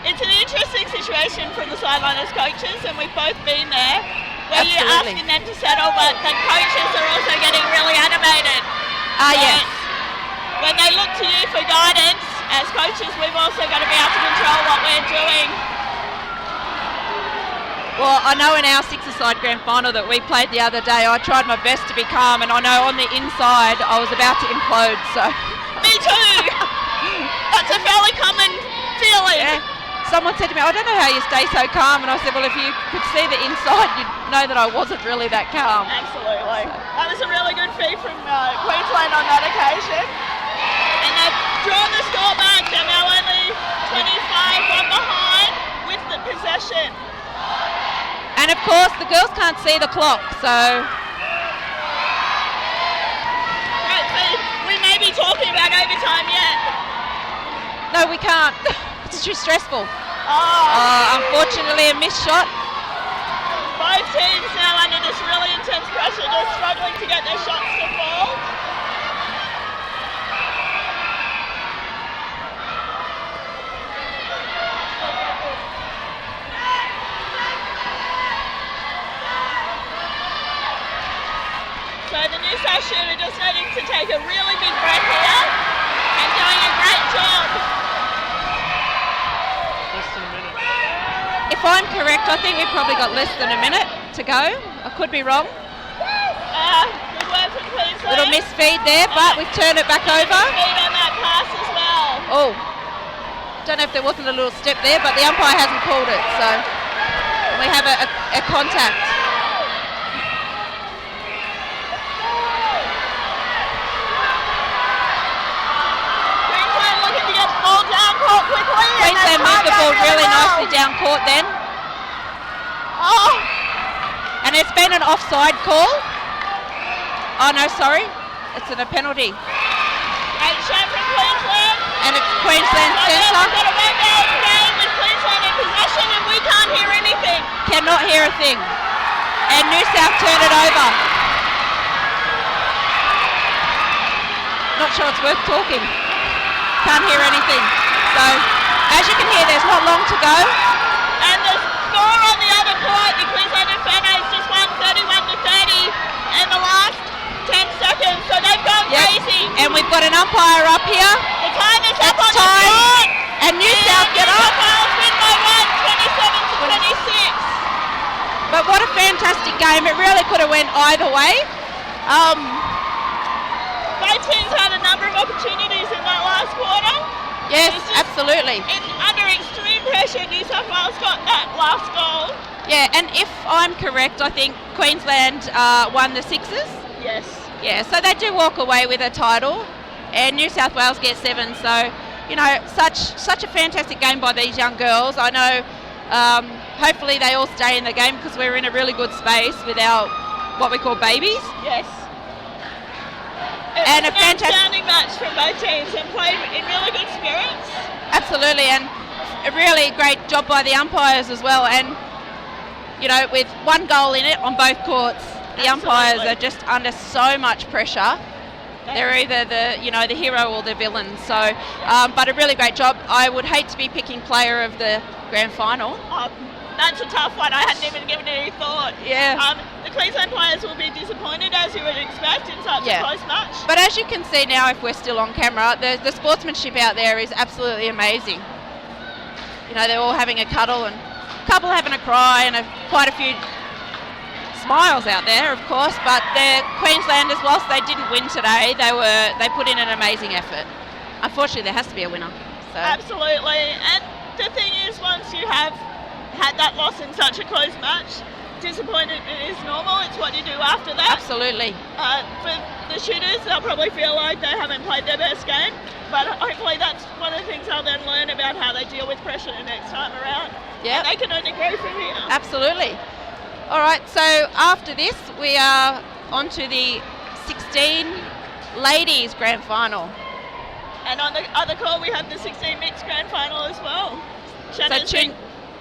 it's an interesting situation from the sideline as coaches, and we've both been there, where you're asking them to settle, but the coaches are also getting really animated. Yes. When they look to you for guidance, as coaches, we've also got to be able to control what we're doing. Well, I know in our six-a-side grand final that we played the other day, I tried my best to be calm, and I know on the inside I was about to implode, so... Me too! That's a fairly common feeling. Yeah. Someone said to me, I don't know how you stay so calm, and I said, well, if you could see the inside, you'd know that I wasn't really that calm. Absolutely. That was a really good feed from Queensland on that occasion. And they've drawn the score back. They're now only 25 behind with the possession. And of course, the girls can't see the clock, so... Right, so we may be talking about overtime yet. No, we can't. It's too stressful. Unfortunately, a missed shot. Both teams now under this really intense pressure, just struggling to get their shots to fall. So the New South shooter just needing to take a really big breath here and doing a great job. If I'm correct, I think we've probably got less than a minute to go. I could be wrong. Good work from Queensland. Little misfeed there, but we've turned it back over. Misfeed on that pass as well. Oh, don't know if there wasn't a little step there, but the umpire hasn't called it, so we have a contact. Queensland looking to get the ball down court quickly. Queensland moved the ball really nicely down court then. Oh. And it's been an offside call. Oh no, sorry. It's a penalty. Great shot from Queensland. And it's Queensland centre. We've got a 1 game with Queensland in possession and we can't hear anything. Cannot hear a thing. And New South turn it over. Not sure it's worth talking. Can't hear anything. So, as you can hear, there's not long to go. And the score on the other court, the Queensland Infernos just won 31-30 in the last 10 seconds. So they've gone crazy. And we've got an umpire up here. The time is up on time. the court. And New South get up. Wales win by 27-26. But what a fantastic game. It really could have went either way. Both teams had a number of opportunities in that last quarter. Yes, absolutely. Under extreme pressure, New South Wales got that last goal. Yeah, and if I'm correct, I think Queensland won the sixes. Yes. Yeah, so they do walk away with a title, and New South Wales get 7. So, you know, such a fantastic game by these young girls. I know. Hopefully, they all stay in the game because we're in a really good space with our what we call babies. Yes. And a fantastic outstanding match from both teams and played in really good spirits. Absolutely, and a really great job by the umpires as well. And you know, with one goal in it on both courts, the umpires are just under so much pressure. They're either the hero or the villain. So, but a really great job. I would hate to be picking player of the grand final. Oh, that's a tough one. I hadn't even given it any thought. Yeah. The Queensland players will be disappointed, as you would expect, in such a close match. But as you can see now, if we're still on camera, the sportsmanship out there is absolutely amazing. You know, they're all having a cuddle and a couple having a cry and quite a few smiles out there, of course. But the Queenslanders, whilst they didn't win today, they put in an amazing effort. Unfortunately, there has to be a winner. So. Absolutely. And the thing is, once you have had that loss in such a close match, disappointment is normal. It's what you do after that. Absolutely. For the shooters, they'll probably feel like they haven't played their best game, but hopefully that's one of the things they'll then learn about how they deal with pressure the next time around. Yeah. And they can only grow from here. Absolutely. All right, so after this, we are on to the 16 ladies grand final. And on the other call, we have the 16 mixed grand final as well. Shannon, it's been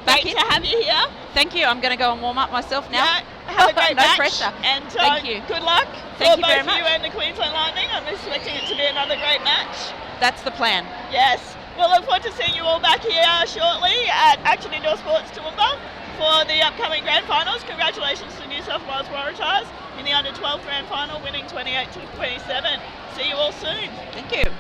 back great in. to have you here. Thank you. I'm going to go and warm up myself now. Yeah, have a great no match. pressure. And Thank you. Good luck Thank for you very both much. you and the Queensland Lightning. I'm expecting it to be another great match. That's the plan. Yes. We'll look forward to seeing you all back here shortly at Action Indoor Sports Toowoomba for the upcoming grand finals. Congratulations to New South Wales Waratahs in the under 12 grand final, winning 28-27. See you all soon. Thank you.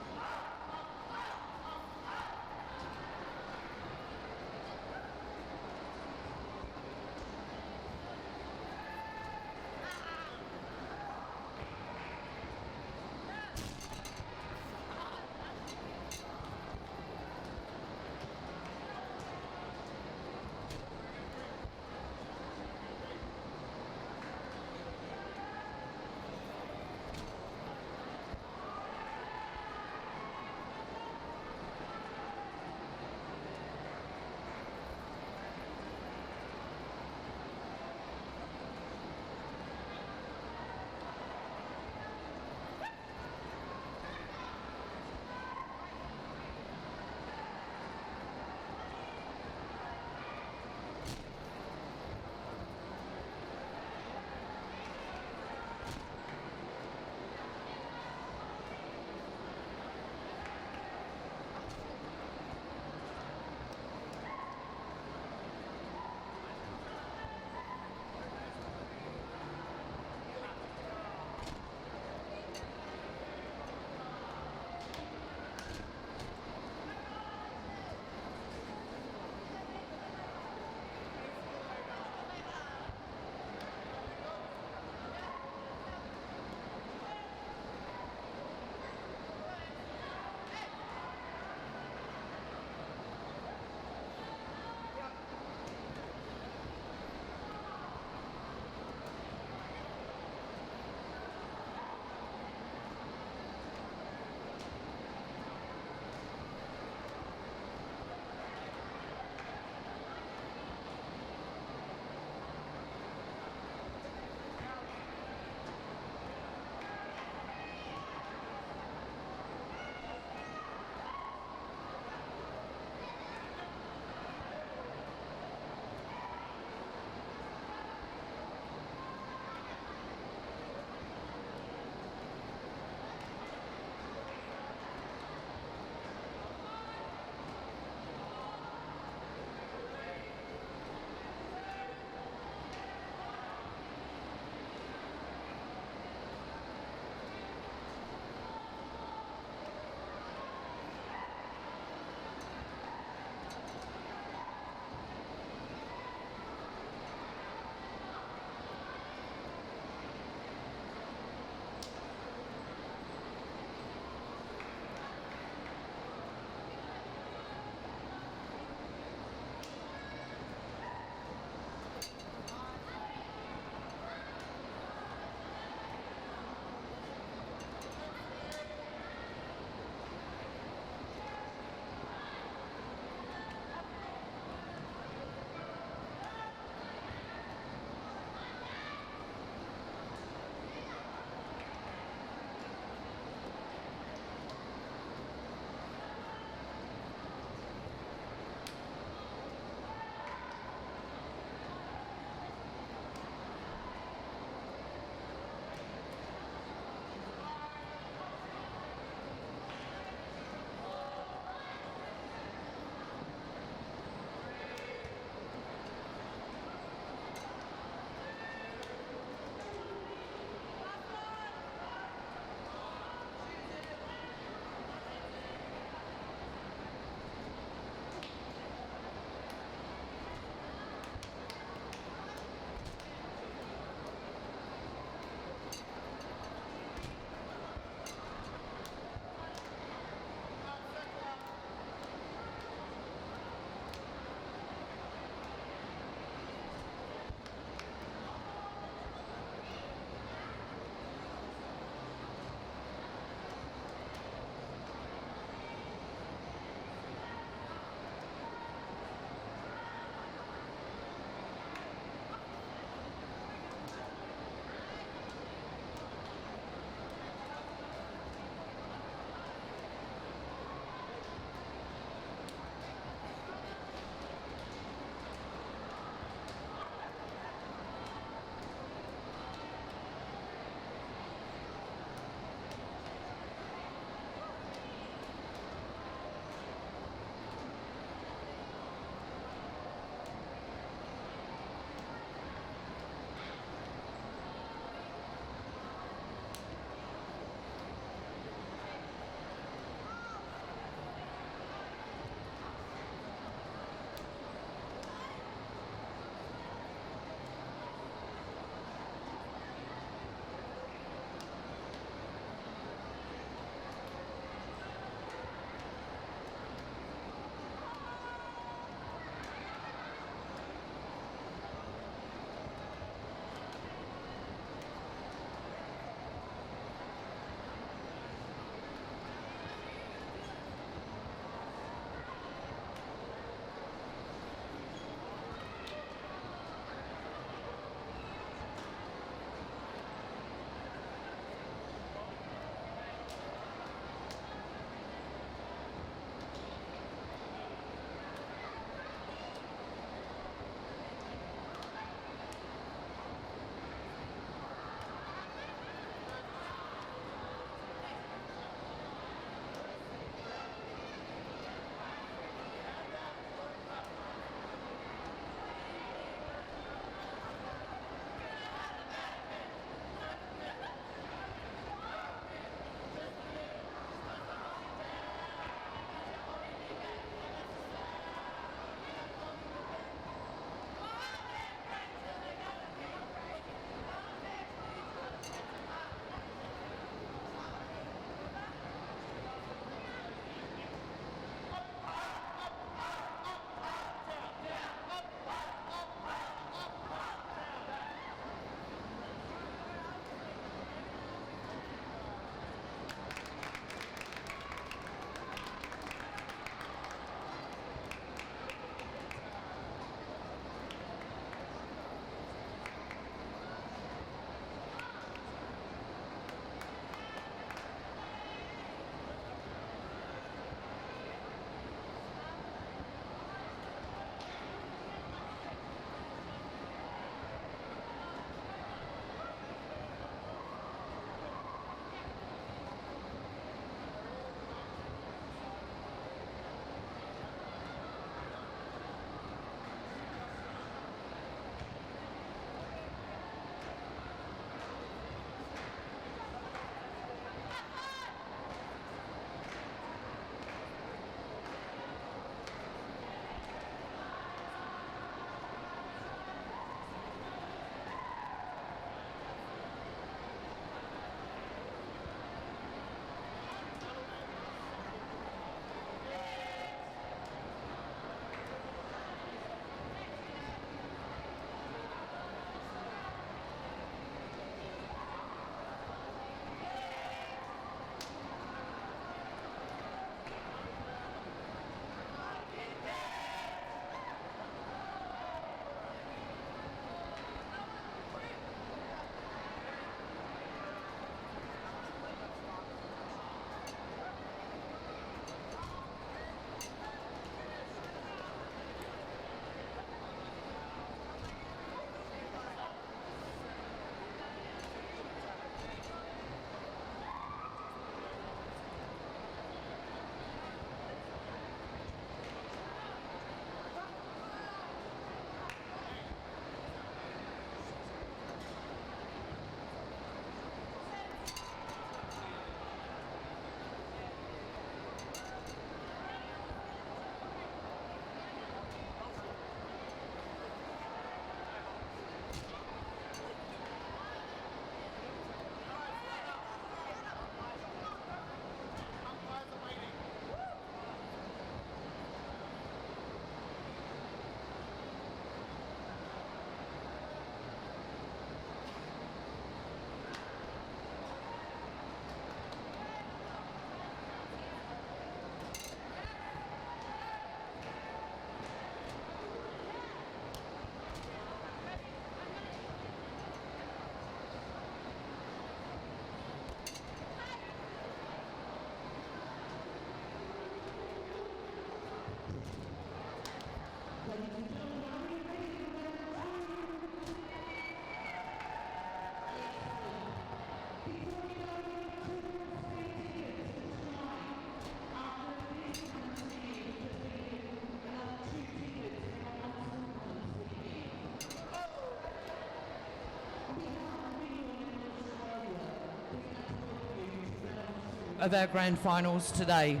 of our grand finals today.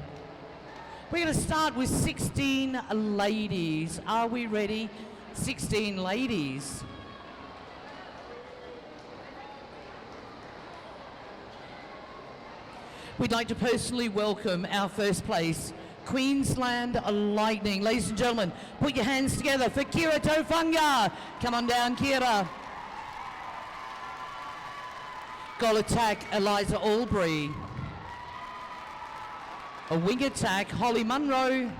We're going to start with 16 ladies. Are we ready? 16 ladies. We'd like to personally welcome our first place, Queensland Lightning. Ladies and gentlemen, put your hands together for Crt3. Come on down, Kira. Goal attack, Eliza Albury. A wing attack, Holly Munro.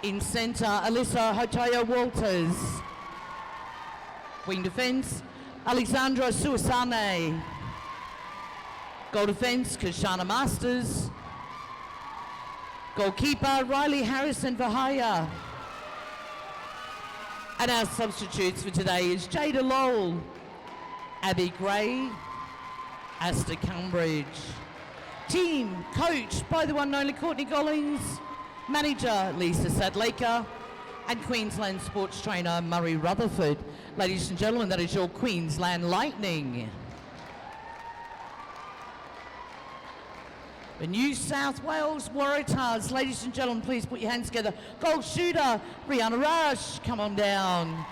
In centre, Alyssa Hotaya Walters. Wing defence, Alexandra Suasane. Goal defence, Kashana Masters. Goalkeeper, Riley Harrison Vahaya. And our substitutes for today is Jada Lowell, Abby Gray, Asta Cumbridge. Team coached by the one and only Courtney Gollings, manager Lisa Sadleka, and Queensland sports trainer Murray Rutherford. Ladies and gentlemen, that is your Queensland Lightning. The New South Wales Waratahs. Ladies and gentlemen, please put your hands together. Goal shooter, Rihanna Rush, come on down.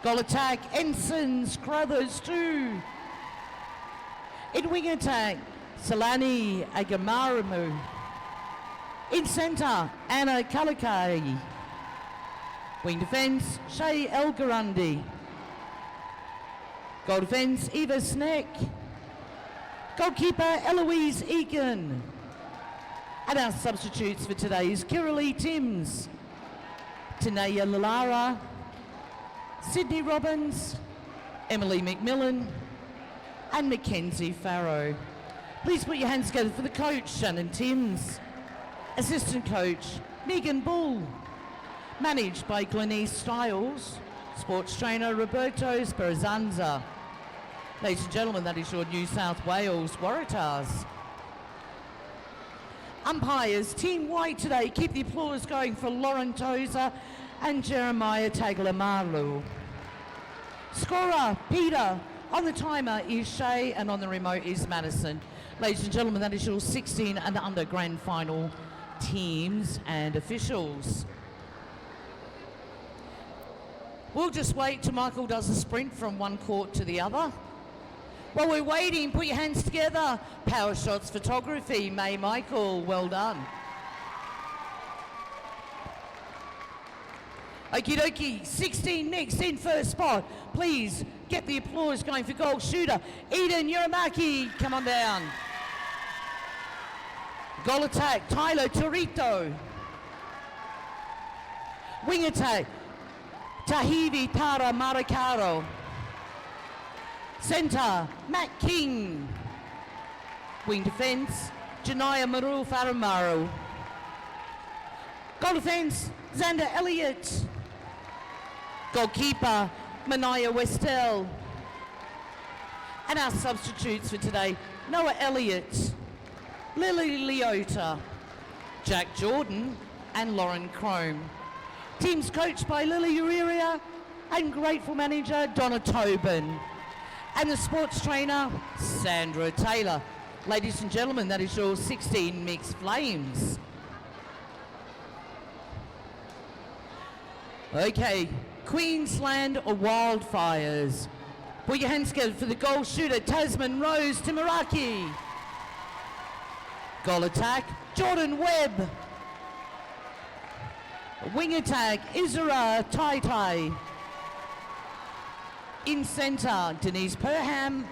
Goal attack, Ensigns Crothers 2. In wing attack, Salani Agamaramu. In centre, Anna Kalakai. Wing defence, Shay Elgarundi. Goal defence, Eva Sneck. Goalkeeper, Eloise Egan. And our substitutes for today is Kiralee Timms, Tanaya Lalara, Sydney Robbins, Emily McMillan, and Mackenzie Farrow. Please put your hands together for the coach, Shannon Timms. Assistant coach, Megan Bull. Managed by Glenise Stiles. Sports trainer, Roberto Speranza. Ladies and gentlemen, that is your New South Wales Waratahs. Umpires, Team White today. Keep the applause going for Lauren Tozer and Jeremiah Taglamalu. Scorer, Peter. On the timer is Shay, and on the remote is Madison. Ladies and gentlemen, that is your 16 and under grand final teams and officials. We'll just wait till Michael does a sprint from one court to the other. While we're waiting, put your hands together. Power Shots Photography, May Michael, well done. Okie dokie, 16 next in first spot. Please get the applause going for goal shooter, Eden Yuramaki, come on down. Goal attack, Tyler Torito. Wing attack, Tahivi Tara Maracaro. Centre, Matt King. Wing defence, Janaya Maru Faramaru. Goal defence, Xander Elliott. Goalkeeper, Manaya Westell. And our substitutes for today, Noah Elliott, Lily Leota, Jack Jordan, and Lauren Crome. Teams coached by Lily Uriria and grateful manager Donna Tobin. And the sports trainer, Sandra Taylor. Ladies and gentlemen, that is your 16 mixed flames. Okay, Queensland Wildfires. Put your hands together for the goal shooter, Tasman Rose Timaraki. Goal attack, Jordan Webb. Wing attack, Isra Tai Tai. In centre, Denise Perham.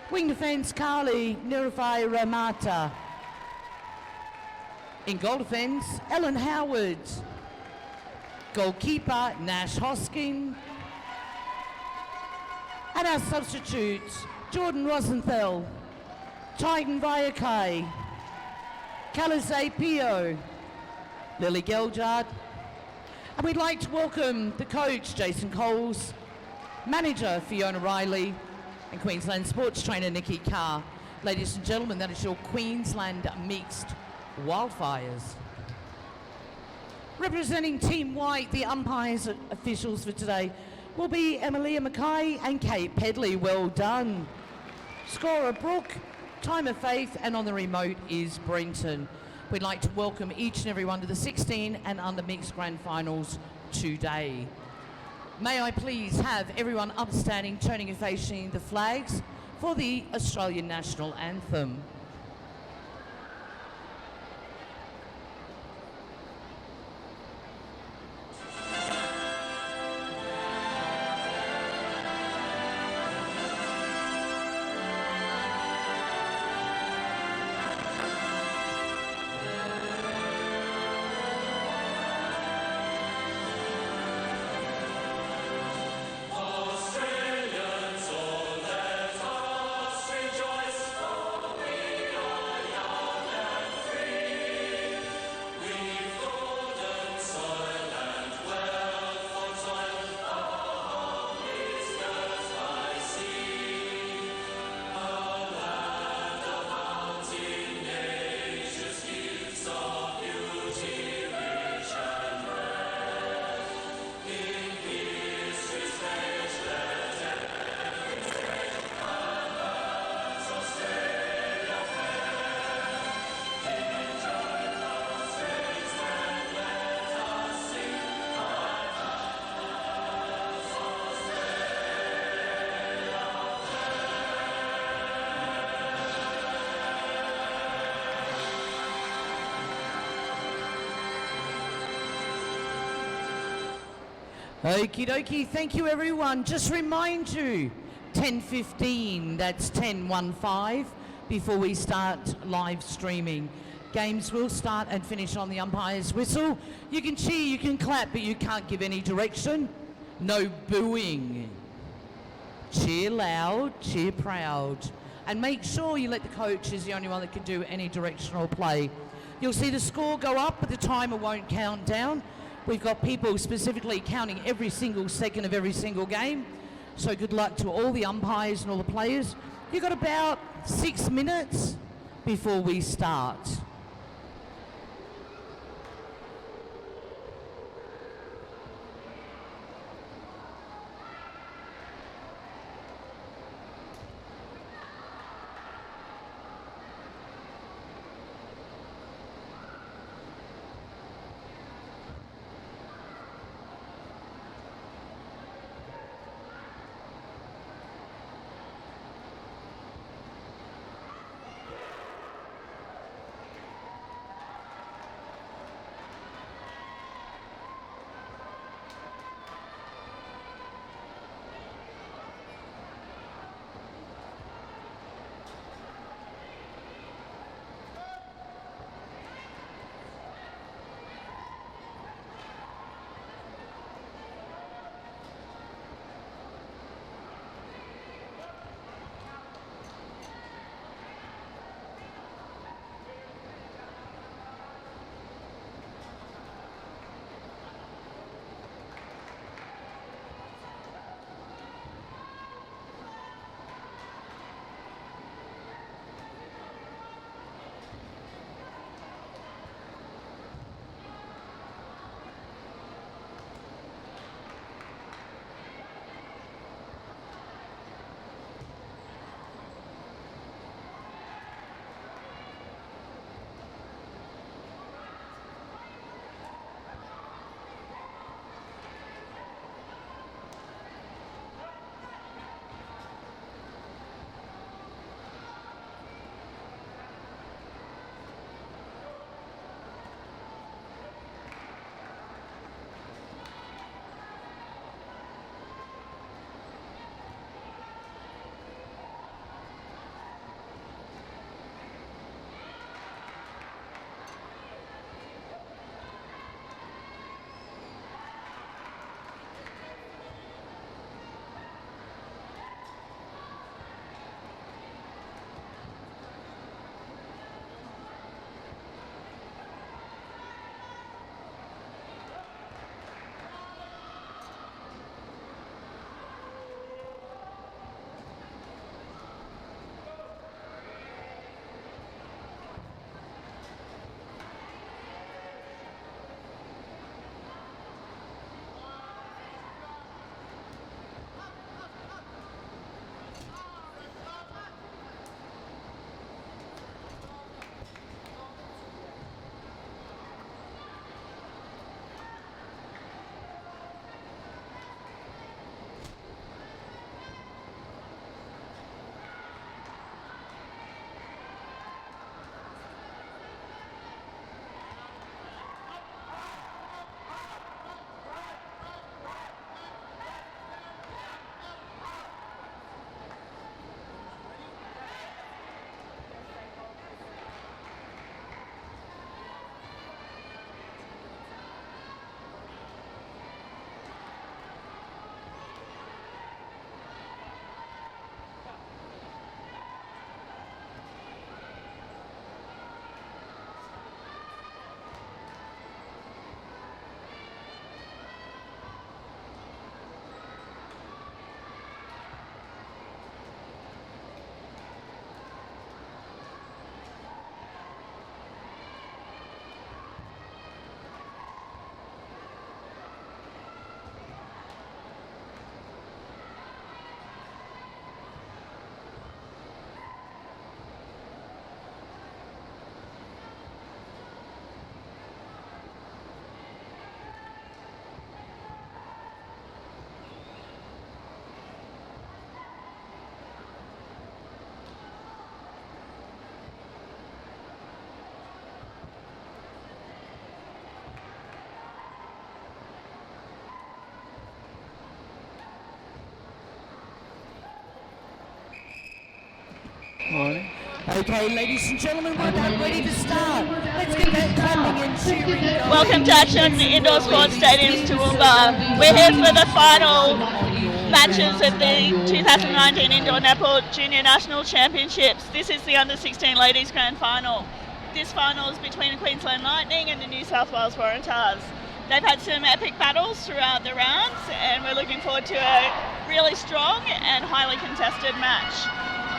Wing defence, Carly Nirafai Ramata. In goal defence, Ellen Howard. Goalkeeper, Nash Hosking. And our substitutes, Jordan Rosenthal, Titan Vayakai, Kalizay Pio, Lily Geljard. And we'd like to welcome the coach, Jason Coles, manager, Fiona Riley, and Queensland sports trainer, Nikki Carr. Ladies and gentlemen, that is your Queensland Mixed Wildfires. Representing Team White, the umpires officials for today will be Emilia Mackay and Kate Pedley. Well done. Scorer Brooke, time of Faith, and on the remote is Brenton. We'd like to welcome each and every one to the 16 and under mixed grand finals today. May I please have everyone upstanding, turning and facing the flags for the Australian National Anthem. Okie dokie, thank you everyone. Just remind you, 10:15, that's 10:15, before we start live streaming. Games will start and finish on the umpire's whistle. You can cheer, you can clap, but you can't give any direction. No booing. Cheer loud, cheer proud. And make sure you let the coach is the only one that can do any directional play. You'll see the score go up, but the timer won't count down. We've got people specifically counting every single second of every single game. So good luck to all the umpires and all the players. You've got about 6 minutes before we start. Morning. Okay, ladies and gentlemen, we're about ready to start. Let's get that clapping and cheering going. Welcome to action Indoor Sports Stadium's Toowoomba. We're here for the final matches of the 2019 Indoor Netball Junior National Championships. This is the Under-16 Ladies Grand Final. This final is between the Queensland Lightning and the New South Wales Waratahs. They've had some epic battles throughout the rounds, and we're looking forward to a really strong and highly contested match.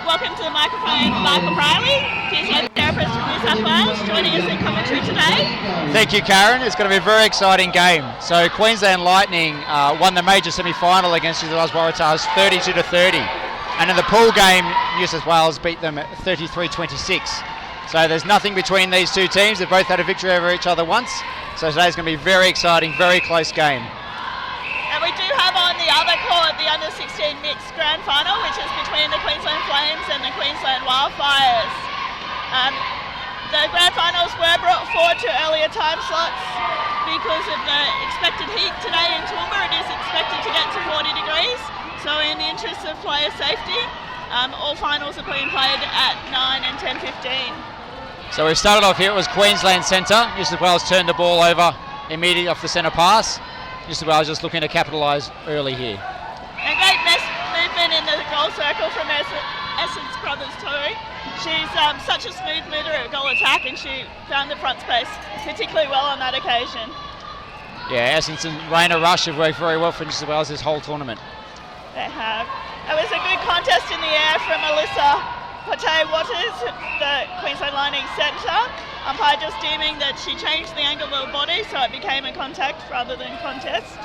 Welcome to the microphone, Michael Riley, physiotherapist from New South Wales, joining us in commentary today. Thank you, Karen. It's going to be a very exciting game. So Queensland Lightning won the major semi-final against New South Wales Waratahs 32-30. And in the pool game, New South Wales beat them at 33-26. So there's nothing between these two teams. They've both had a victory over each other once. So today's going to be a very exciting, very close game. And we do have on the other court the Under-16 Mixed Grand Final, which is between the Queensland Flames and the Queensland Wildfires. The Grand Finals were brought forward to earlier time slots because of the expected heat today in Toowoomba. It is expected to get to 40 degrees. So in the interest of player safety, all finals are being played at 9 and 10:15. So we started off here, it was Queensland centre. New South Wales turned the ball over immediately off the centre pass. New South Wales just looking to capitalise early here. And great movement in the goal circle from Essence Brothers too. She's such a smooth mover at goal attack, and she found the front space particularly well on that occasion. Yeah, Essence and Raina Rush have worked very well for New South Wales this whole tournament. They have. It was a good contest in the air from Melissa Waters, the Queensland Lightning centre. Umpire just deeming that she changed the angle of her body so it became a contact rather than contest.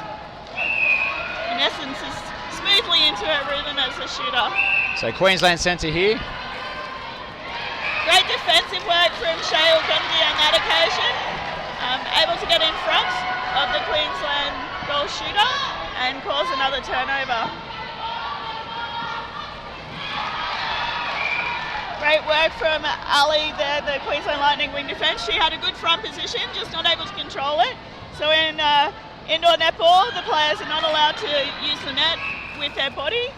In essence, is smoothly into her rhythm as a shooter. So Queensland centre here. Great defensive work from Shale Gundy on that occasion. Able to get in front of the Queensland goal shooter and cause another turnover. Great work from Ali there, the Queensland Lightning wing defence. She had a good front position, just not able to control it. So in indoor netball, the players are not allowed to use the net with their body,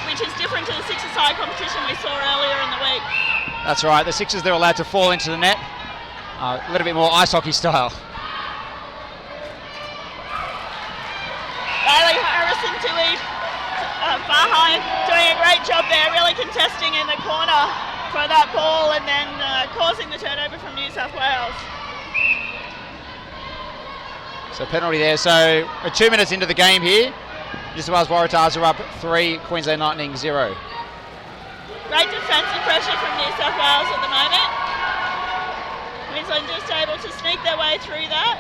which is different to the six-a-side competition we saw earlier in the week. That's right, the sixers, they're allowed to fall into the net. A little bit more ice hockey style. Bailey Harrison to lead. Fahai doing a great job there, really contesting in the corner for that ball and then causing the turnover from New South Wales. So penalty there. So 2 minutes into the game here, New South Wales Waratahs are up 3, Queensland Lightning 0. Great defensive pressure from New South Wales at the moment. Queensland just able to sneak their way through that.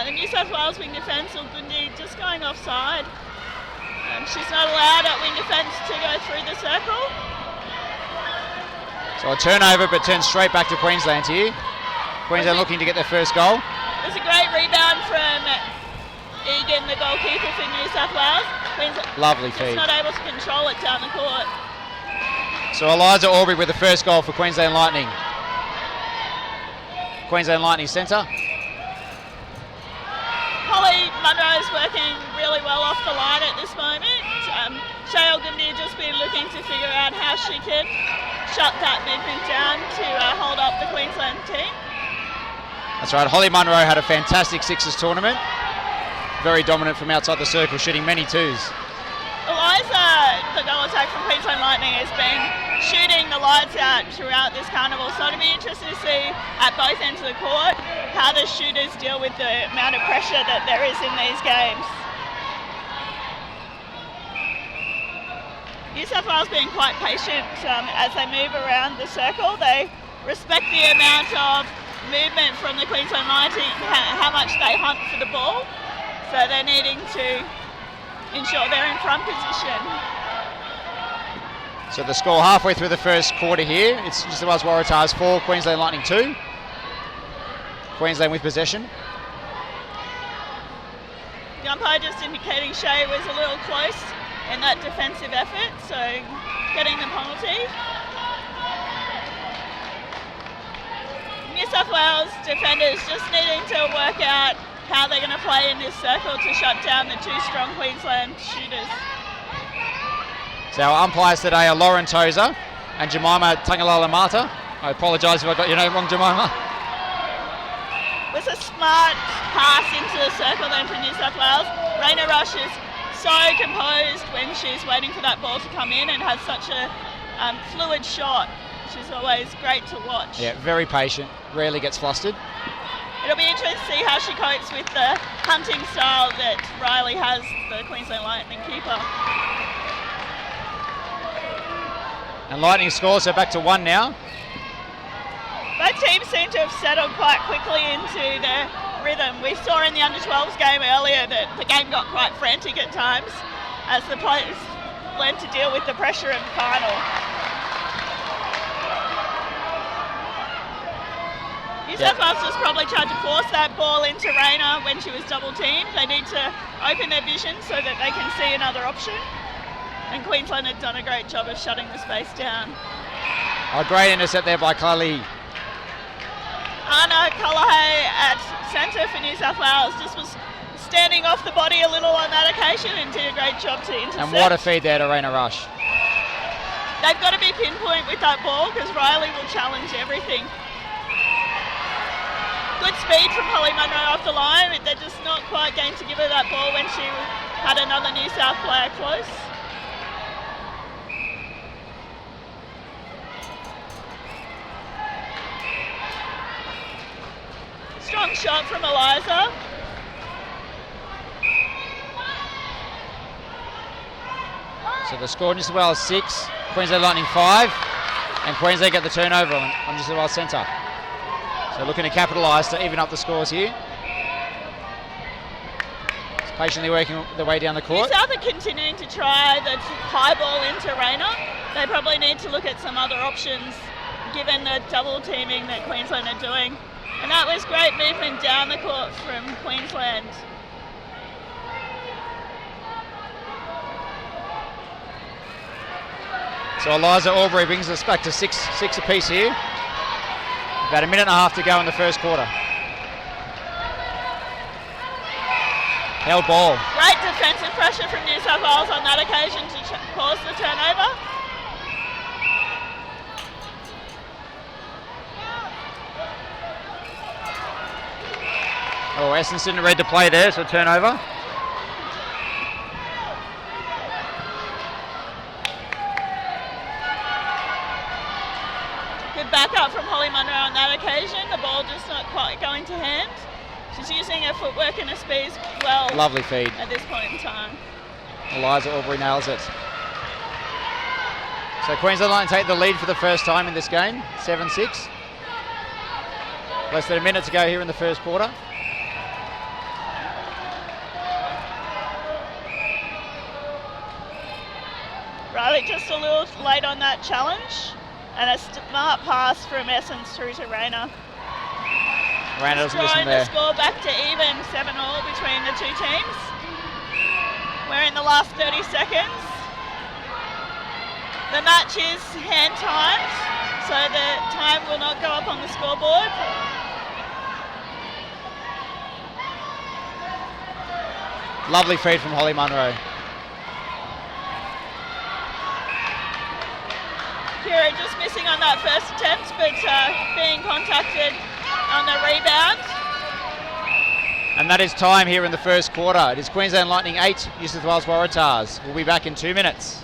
The New South Wales wing defence, Gundy just going offside. She's not allowed at wing defence to go through the circle. So a turnover, but turns straight back to Queensland here. Queensland looking to get their first goal. It was a great rebound from Egan, the goalkeeper for New South Wales. Queensland Lovely just feed. not able to control it down the court. So Eliza Aubrey with the first goal for Queensland Lightning. Queensland Lightning centre. Holly Munro is working really well off the line at this moment. Shale Gundy just been looking to figure out how she can shut that movement down to hold up the Queensland team. That's right, Holly Munro had a fantastic sixes tournament. Very dominant from outside the circle, shooting many twos. Eliza, the goal attack from Queensland Lightning, has been shooting the lights out throughout this carnival, so it'll be interesting to see at both ends of the court how the shooters deal with the amount of pressure that there is in these games. New South Wales being quite patient as they move around the circle. They respect the amount of movement from the Queensland Lightning, how much they hunt for the ball, so they're needing to ensure they're in front position. So the score halfway through the first quarter here, it's New South Wales Waratahs 4, Queensland Lightning 2. Queensland with possession. The umpire just indicating Shea was a little close in that defensive effort, so getting the penalty. New South Wales defenders just needing to work out how they're going to play in this circle to shut down the two strong Queensland shooters. So our umpires today are Lauren Tozer and Jemima Tangalala-Mata. I apologise if I got your name wrong, Jemima. It was a smart pass into the circle then for New South Wales. Raina Rush is so composed when she's waiting for that ball to come in and has such a fluid shot. She's always great to watch. Yeah, very patient, rarely gets flustered. It'll be interesting to see how she copes with the hunting style that Riley has, the Queensland Lightning keeper. And Lightning scores, so back to 1 now. Both teams seem to have settled quite quickly into their rhythm. We saw in the under-12s game earlier that the game got quite frantic at times as the players learned to deal with the pressure in the final. New South Wales just probably tried to force that ball into Raina when she was double-teamed. They need to open their vision so that they can see another option. And Queensland had done a great job of shutting the space down. A great intercept there by Kylie. Anna Cullahey at centre for New South Wales just was standing off the body a little on that occasion and did a great job to intercept. And what a feed there to Raina Rush. They've got to be pinpoint with that ball because Riley will challenge everything. Good speed from Holly Munro off the line, but they're just not quite going to give her that ball when she had another New South player close. Strong shot from Eliza. So the score, New South Wales 6, Queensland Lightning 5, and Queensland get the turnover on New South Wales centre. So looking to capitalise to even up the scores here. Just patiently working their way down the court. New South are continuing to try the high ball into Raina. They probably need to look at some other options given the double teaming that Queensland are doing. And that was great movement down the court from Queensland. So Eliza Aubrey brings us back to six apiece here. About a minute and a half to go in the first quarter. Held ball. Great defensive pressure from New South Wales on that occasion to cause the turnover. Oh, Essence didn't read the play there, so turnover. Good backup from Holly Munro on that occasion. The ball just not quite going to hand. She's using her footwork and her speed well. Lovely feed. At this point in time. Eliza Aubrey nails it. So Queensland Lightning take the lead for the first time in this game, 7-6. Less than a minute to go here in the first quarter. Riley just a little late on that challenge, and a smart pass from Essence through to Raina. Raina doesn't listen there. The score back to even 7-7 between the two teams. We're in the last 30 seconds. The match is hand timed, so the time will not go up on the scoreboard. Lovely feed from Holly Munro. Kira just missing on that first attempt, but being contacted on the rebound. And that is time here in the first quarter. It is Queensland Lightning 8, New South Wales Waratahs. We'll be back in 2 minutes.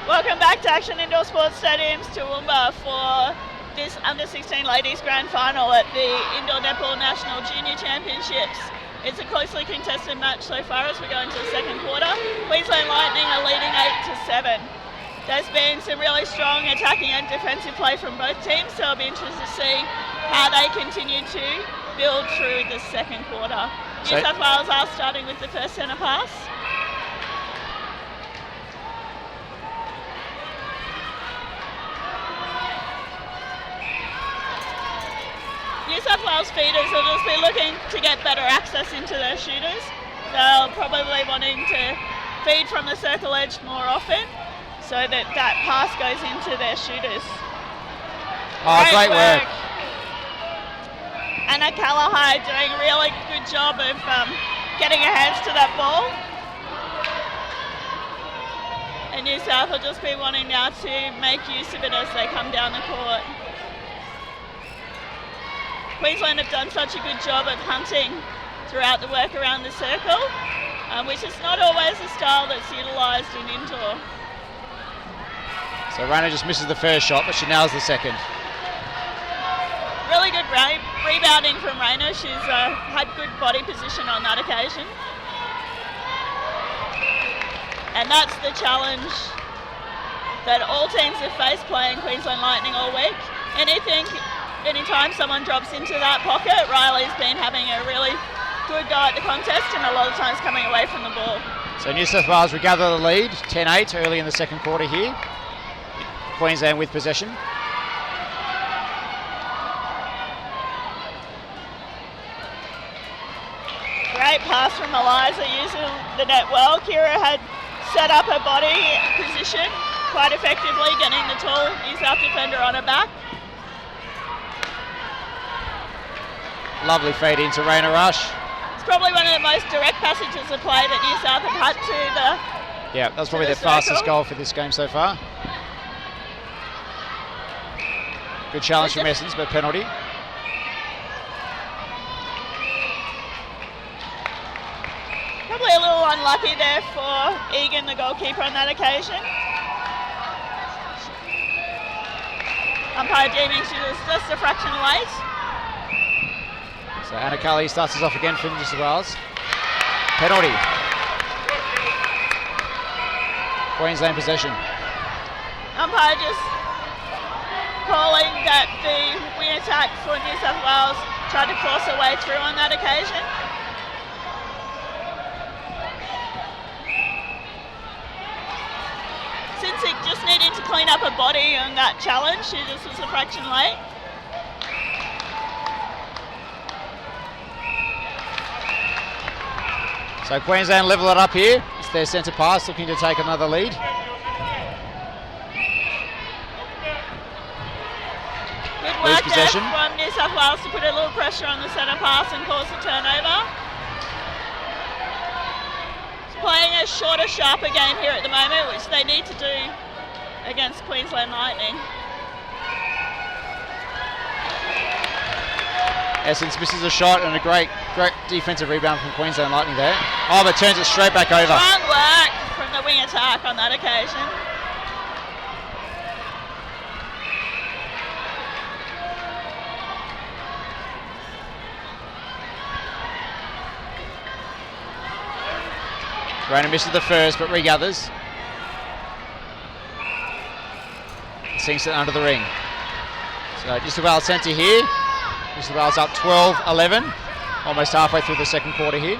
Welcome back to Action Indoor Sports Stadium's Toowoomba for this Under-16 Ladies Grand Final at the Indoor Netball National Junior Championships. It's a closely contested match so far as we go into the second quarter. Queensland Lightning are leading 8-7. There's been some really strong attacking and defensive play from both teams, so I'll be interested to see how they continue to build through the second quarter. New South Wales are starting with the first centre pass. New South Wales feeders will just be looking to get better access into their shooters. They'll probably wanting to feed from the circle edge more often so that that pass goes into their shooters. Oh, great work. Anna Callahide doing a really good job of getting her hands to that ball. And New South will just be wanting now to make use of it as they come down the court. Queensland have done such a good job of hunting throughout the work around the circle, which is not always a style that's utilised in indoor. So Rainer just misses the first shot, but she nails the second. Really good rebounding from Rainer. She's had good body position on that occasion. And that's the challenge that all teams have faced playing Queensland Lightning all week. Anytime someone drops into that pocket, Riley's been having a really good go at the contest and a lot of times coming away from the ball. So New South Wales regather the lead, 10-8 early in the second quarter here. Queensland with possession. Great pass from Eliza using the net well. Kira had set up her body position quite effectively, getting the tall New South defender on her back. Lovely fade into Rainer Rush. It's probably one of the most direct passages of play that New South have had to the Yeah, that's probably their fastest goal for this game so far. Good challenge from Essence, but penalty. Probably a little unlucky there for Egan, the goalkeeper, on that occasion. Umpire deeming she was just a fraction late. So Anna Cully starts us off again for New South Wales. Penalty. Queensland possession. Umpire just calling that the wing attack for New South Wales tried to force her way through on that occasion. Since it just needed to clean up her body on that challenge, she just was a fraction late. So Queensland level it up here. It's their centre pass, looking to take another lead. Good work there from New South Wales to put a little pressure on the centre pass and cause a turnover. It's playing a shorter, sharper game here at the moment, which they need to do against Queensland Lightning. Essence misses a shot and a great defensive rebound from Queensland Lightning there. Oh, but turns it straight back over. Strong work from the wing attack on that occasion. Rainer misses the first, but regathers. Sinks it under the ring. So New South Wales centre here. New South Wales up 12-11, almost halfway through the second quarter here.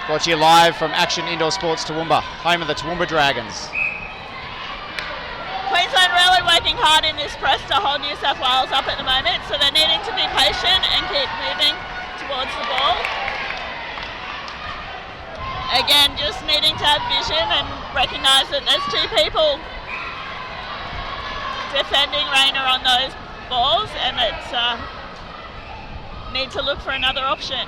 Brought to you live from Action Indoor Sports Toowoomba, home of the Toowoomba Dragons. Queensland really working hard in this press to hold New South Wales up at the moment, so they're needing to be patient and keep moving towards the ball. Again, just needing to have vision and recognise that there's two people defending Rainer on those balls, and it's need to look for another option.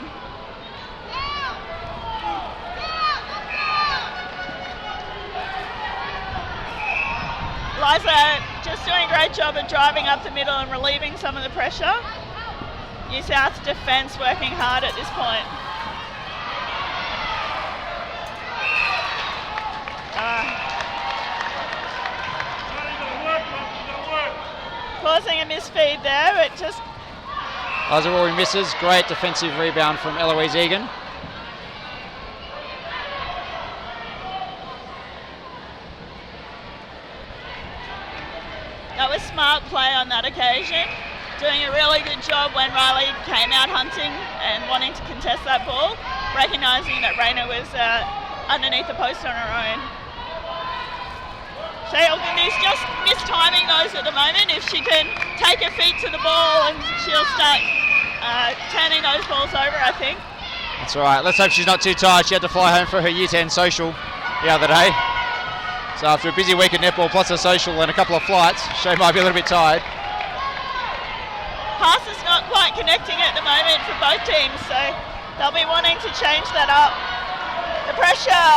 Liza just doing a great job of driving up the middle and relieving some of the pressure. New South's defence working hard at this point. causing a misfeed there. It just Azarori misses. Great defensive rebound from Eloise Egan. that was smart play on that occasion. Doing a really good job when Riley came out hunting and wanting to contest that ball, recognising that Raina was underneath the post on her own. Shea Ogdendy's just mistiming those at the moment. If she can take her feet to the ball, and she'll start turning those balls over, I think. That's all right. Let's hope she's not too tired. She had to fly home for her Year 10 social the other day. So after a busy week at netball plus a social and a couple of flights, Shea might be a little bit tired. Pass is not quite connecting at the moment for both teams, so they'll be wanting to change that up. The pressure,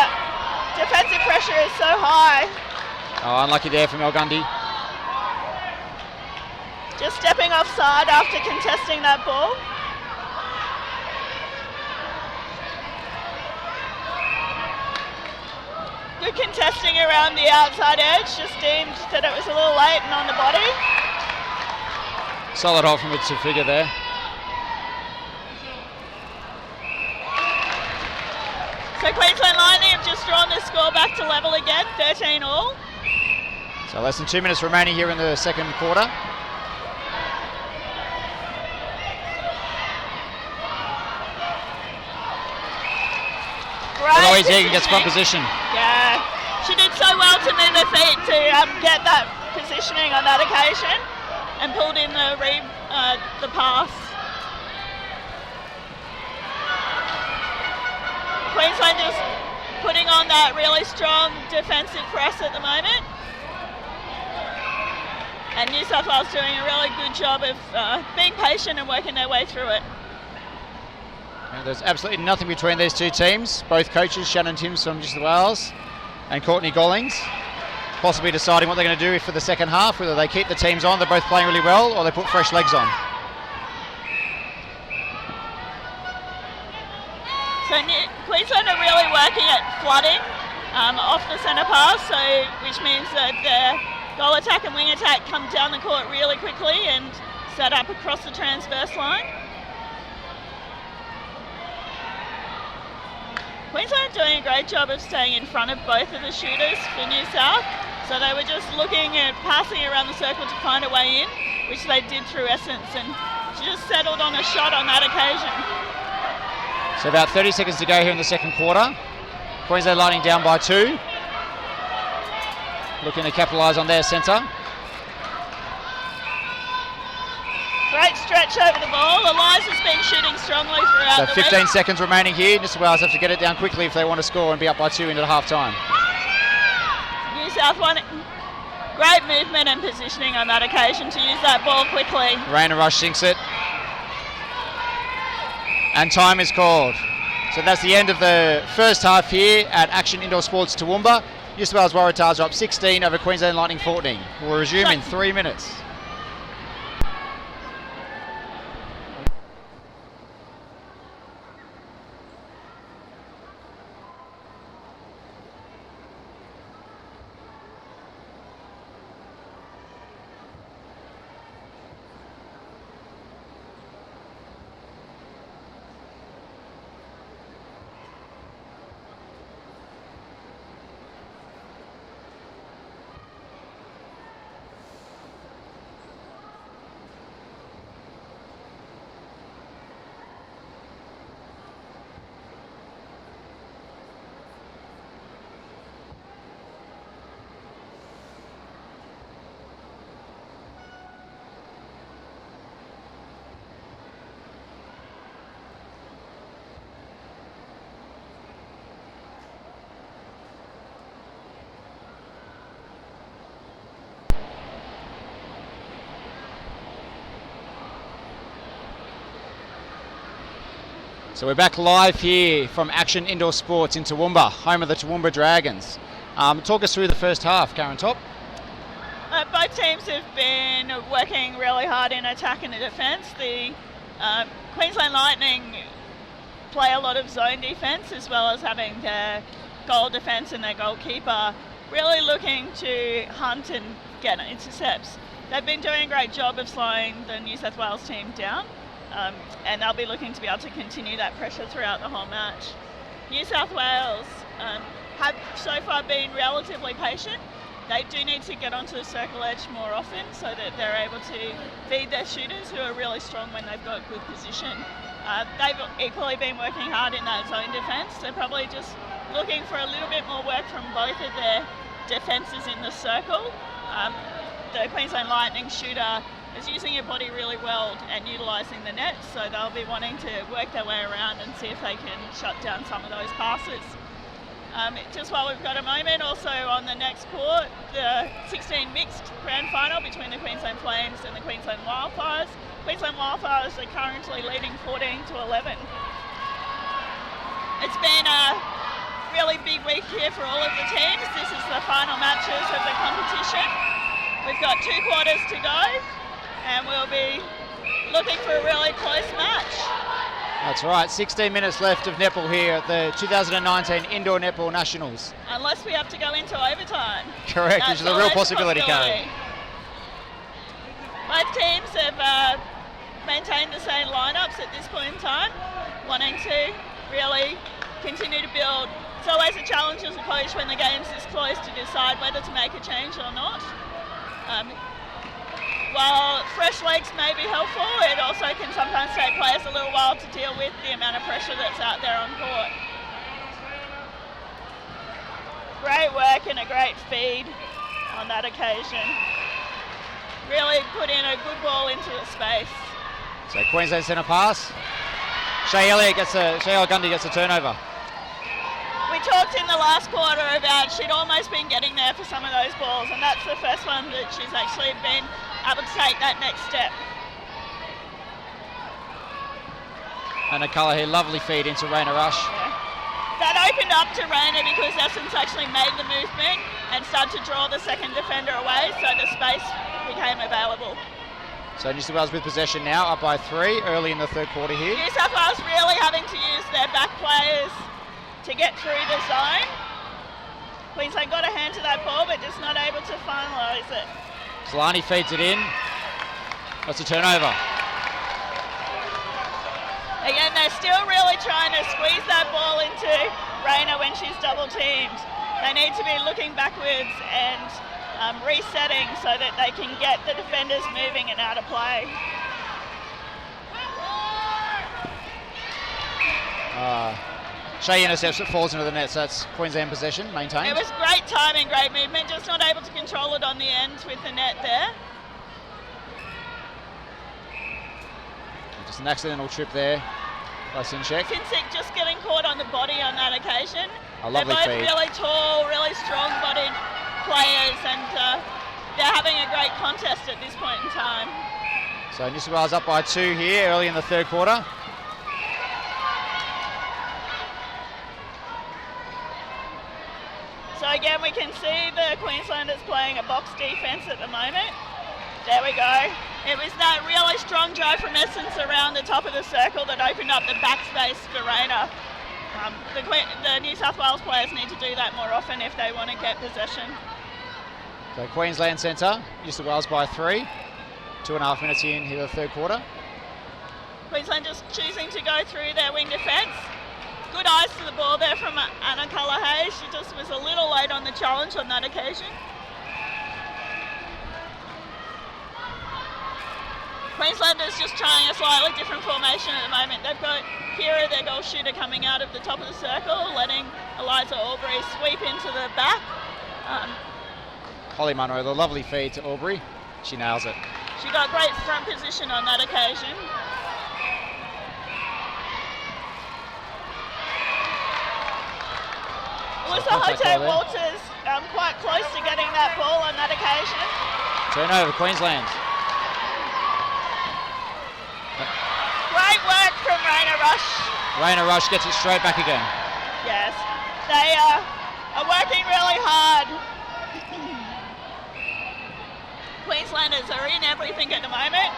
defensive pressure is so high. Oh, unlucky there from El Gundy. Just stepping offside after contesting that ball. Good contesting around the outside edge, just deemed that it was a little late and on the body. Solid hold from Figure there. So Queensland Lightning have just drawn the score back to level again, 13 all. So less than 2 minutes remaining here in the second quarter. Eloise Egan gets front position. Yeah, she did so well to move her feet to get that positioning on that occasion and pulled in the pass. Queensland just putting on that really strong defensive press at the moment. And New South Wales doing a really good job of being patient and working their way through it. And there's absolutely nothing between these two teams. Both coaches, Shannon Timms from New South Wales and Courtney Gollings, possibly deciding what they're going to do for the second half, whether they keep the teams on, they're both playing really well, or they put fresh legs on. So Queensland are really working at flooding off the centre pass, which means that their goal attack and wing attack come down the court really quickly and set up across the transverse line. Queensland are doing a great job of staying in front of both of the shooters for New South. So they were just looking at passing around the circle to find a way in, which they did through Essence, and she just settled on a shot on that occasion. So about 30 seconds to go here in the second quarter. Queensland Lightning down by 2. Looking to capitalise on their centre. Great stretch over the ball. Eliza's been shooting strongly throughout So the 15 week. seconds remaining here. New South Wales have to get it down quickly if they want to score and be up by 2 into half time. New South won. Great movement and positioning on that occasion to use that ball quickly. Raina Rush sinks it. And time is called. So that's the end of the first half here at Action Indoor Sports Toowoomba. New South Wales Waratahs are up 16 over Queensland Lightning 14. We'll resume in 3 minutes. So we're back live here from Action Indoor Sports in Toowoomba, home of the Toowoomba Dragons. Talk us through the first half, Karen Top. Both teams have been working really hard in attack and defence. The Queensland Lightning play a lot of zone defence as well as having their goal defence and their goalkeeper really looking to hunt and get intercepts. they've been doing a great job of slowing the New South Wales team down, and they'll be looking to be able to continue that pressure throughout the whole match. New South Wales have so far been relatively patient. They do need to get onto the circle edge more often so that they're able to feed their shooters, who are really strong when they've got good position. They've equally been working hard in that zone defence. They're probably just looking for a little bit more work from both of their defences in the circle. The Queensland Lightning shooter is using her body really well and utilising the net, so they'll be wanting to work their way around and see if they can shut down some of those passes. Just while we've got a moment, also on the next court, the 16 mixed grand final between the Queensland Flames and the Queensland Wildfires. Queensland Wildfires are currently leading 14-11. It's been a really big week here for all of the teams. This is the final matches of the competition. We've got 2 quarters to go, and we'll be looking for a really close match. That's right, 16 minutes left of netball here at the 2019 Indoor Netball Nationals. Unless we have to go into overtime. Correct, which is a real possibility, Karen. Both teams have maintained the same lineups at this point in time, wanting to really continue to build. It's always a challenge as a coach when the game's this close to decide whether to make a change or not. While fresh legs may be helpful, it also can sometimes take players a little while to deal with the amount of pressure that's out there on court. Great work and a great feed on that occasion. Really put in a good ball into the space. So Queensland centre pass. Shea Gundy gets a turnover. We talked in the last quarter about she'd almost been getting there for some of those balls, and that's the first one that she's actually been able to take that next step. And a Cullaghy, lovely feed into Raina Rush. Yeah. That opened up to Raina because Essence actually made the movement and started to draw the second defender away, so the space became available. So New South Wales with possession now, up by 3 early in the third quarter here. New South Wales really having to use their back players to get through the zone. Queensland got a hand to that ball, but just not able to finalise it. Solani feeds it in. That's a turnover. Again, they're still really trying to squeeze that ball into Raina when she's double teamed. They need to be looking backwards and resetting so that they can get the defenders moving and out of play. Shea intercepts it, falls into the net, so that's Queensland possession, maintained. It was great timing, great movement, just not able to control it on the end with the net there. Just an accidental trip there by Sinchek. Sinchek just getting caught on the body on that occasion. A lovely They're both feed. really tall, really strong-bodied players, and they're having a great contest at this point in time. So New South Wales up by 2 here early in the third quarter. So again, we can see the Queenslanders playing a box defence at the moment. There we go. It was that really strong drive from Essence around the top of the circle that opened up the backspace for Raina. The New South Wales players need to do that more often if they want to get possession. So Queensland centre, New South Wales by 3. 2.5 minutes in here the third quarter. Queensland just choosing to go through their wing defence. Good eyes to the ball there from Anna Cullaghy. She just was a little late on the challenge on that occasion. Queenslanders just trying a slightly different formation at the moment. They've got Kira, their goal shooter, coming out of the top of the circle, letting Eliza Aubrey sweep into the back. Holly Munro, the lovely feed to Aubrey. She nails it. She got great front position on that occasion. Alyssa Hote-Walters quite close to getting that ball on that occasion. Turnover, Queensland. Great work from Raina Rush. Raina Rush gets it straight back again. Yes, they are working really hard. Queenslanders are in everything at the moment.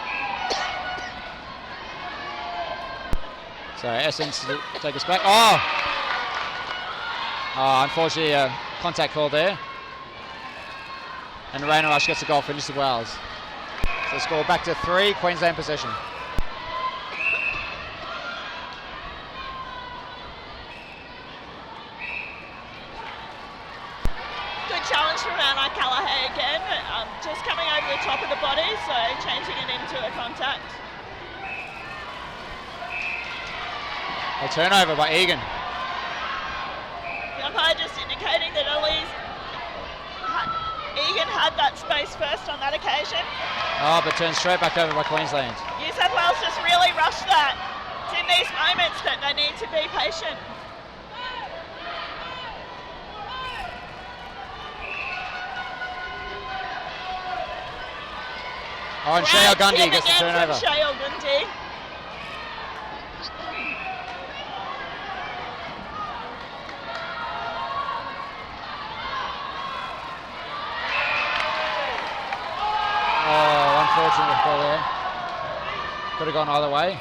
So Essence to take us back. Unfortunately, contact call there. And Raina Rush gets a goal for New South Wales. So score back to 3, Queensland possession. Good challenge from Anna Callahey again, just coming over the top of the body, so changing it into a contact. A turnover by Egan. The umpire just indicating that Egan had that space first on that occasion. Oh, but turned straight back over by Queensland. New South Wales just really rushed that. It's in these moments that they need to be patient. Oh, and Shayal Grand Gundy hit gets the again turnover. from Shayal Gundy. Oh, unfortunate call there. Could have gone either way.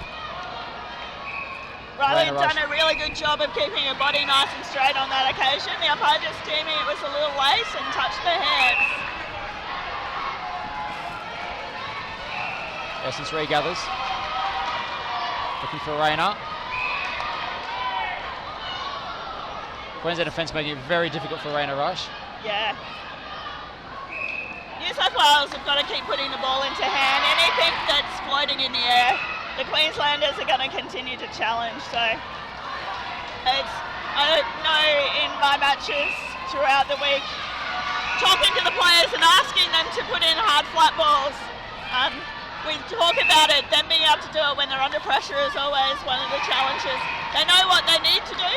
Riley Raina had done Rush. a really good job of keeping her body nice and straight on that occasion. The umpire just deeming it was a little lace and touched the hands. Essence regathers. Looking for Raina. Queensland defence making it very difficult for Raina Rush. Yeah. New South Wales have got to keep putting the ball into hand. Anything that's floating in the air, the Queenslanders are going to continue to challenge. So I don't know, in my matches throughout the week, talking to the players and asking them to put in hard flat balls. We talk about it, them being able to do it when they're under pressure is always one of the challenges. They know what they need to do,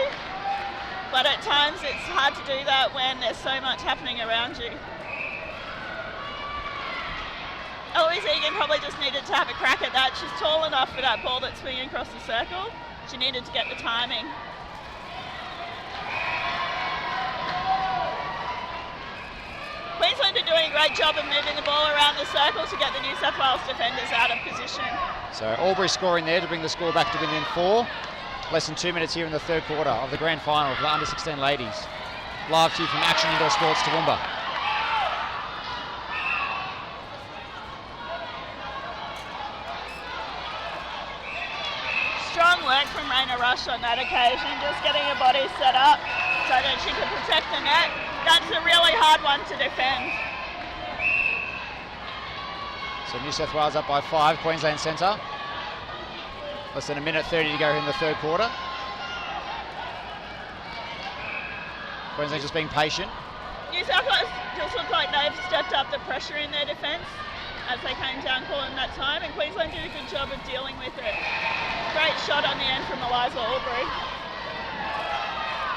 but at times it's hard to do that when there's so much happening around you. Eloise Egan probably just needed to have a crack at that. She's tall enough for that ball that's swinging across the circle. She needed to get the timing. Queensland are doing a great job of moving the ball around the circle to get the New South Wales defenders out of position. So Albury scoring there to bring the score back to within 4. Less than 2 minutes here in the third quarter of the grand final for the under-16 ladies. Live to you from Action Indoor Sports Toowoomba. Strong work from Raina Rush on that occasion, just getting her body set up so that she could protect the net. That's a really hard one to defend. So New South Wales up by 5, Queensland centre. Less than 1:30 to go in the third quarter. Queensland just being patient. New South Wales just look like they've stepped up the pressure in their defence as they came down calling that time, and Queensland did a good job of dealing with it. Great shot on the end from Eliza Albury.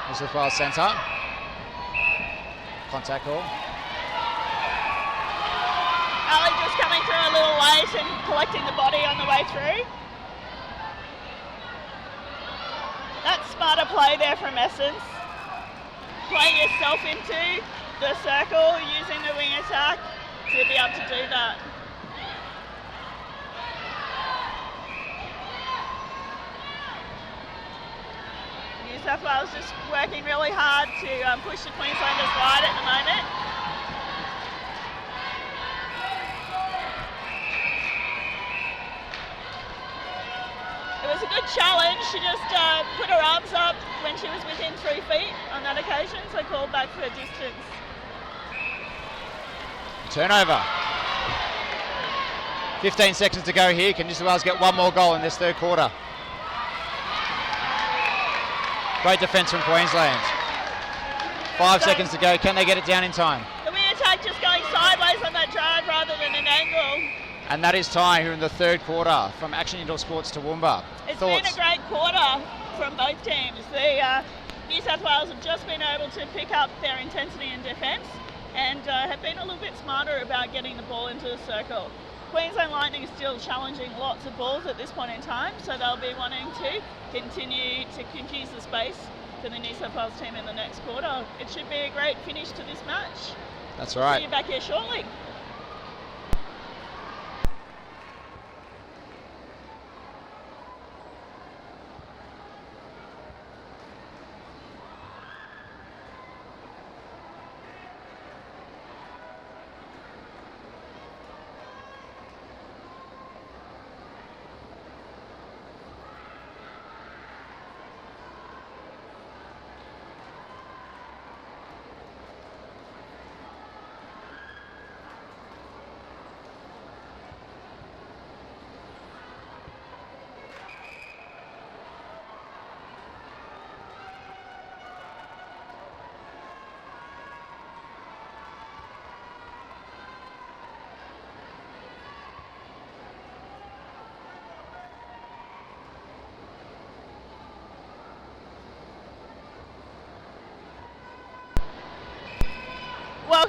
New South Wales centre. Contact call. Ali just coming through a little late and collecting the body on the way through. That's smarter play there from Essence. Playing yourself into the circle, using the wing attack to be able to do that. New South Wales just working really hard to push the Queenslanders wide at the moment. It was a good challenge. She just put her arms up when she was within 3 feet on that occasion, so called back for distance. Turnover. 15 seconds to go here. Can New South Wales get one more goal in this third quarter? Great defence from Queensland. 5 seconds to go. Can they get it down in time? The wing attack just going sideways on that drive rather than an angle. And that is time here in the third quarter from Action Indoor Sports Toowoomba. It's Thoughts? been a great quarter from both teams. The New South Wales have just been able to pick up their intensity in defence and have been a little bit smarter about getting the ball into the circle. Queensland Lightning is still challenging lots of balls at this point in time, so they'll be wanting to continue to confuse the space for the New South Wales team in the next quarter. It should be a great finish to this match. That's See right. you back here shortly.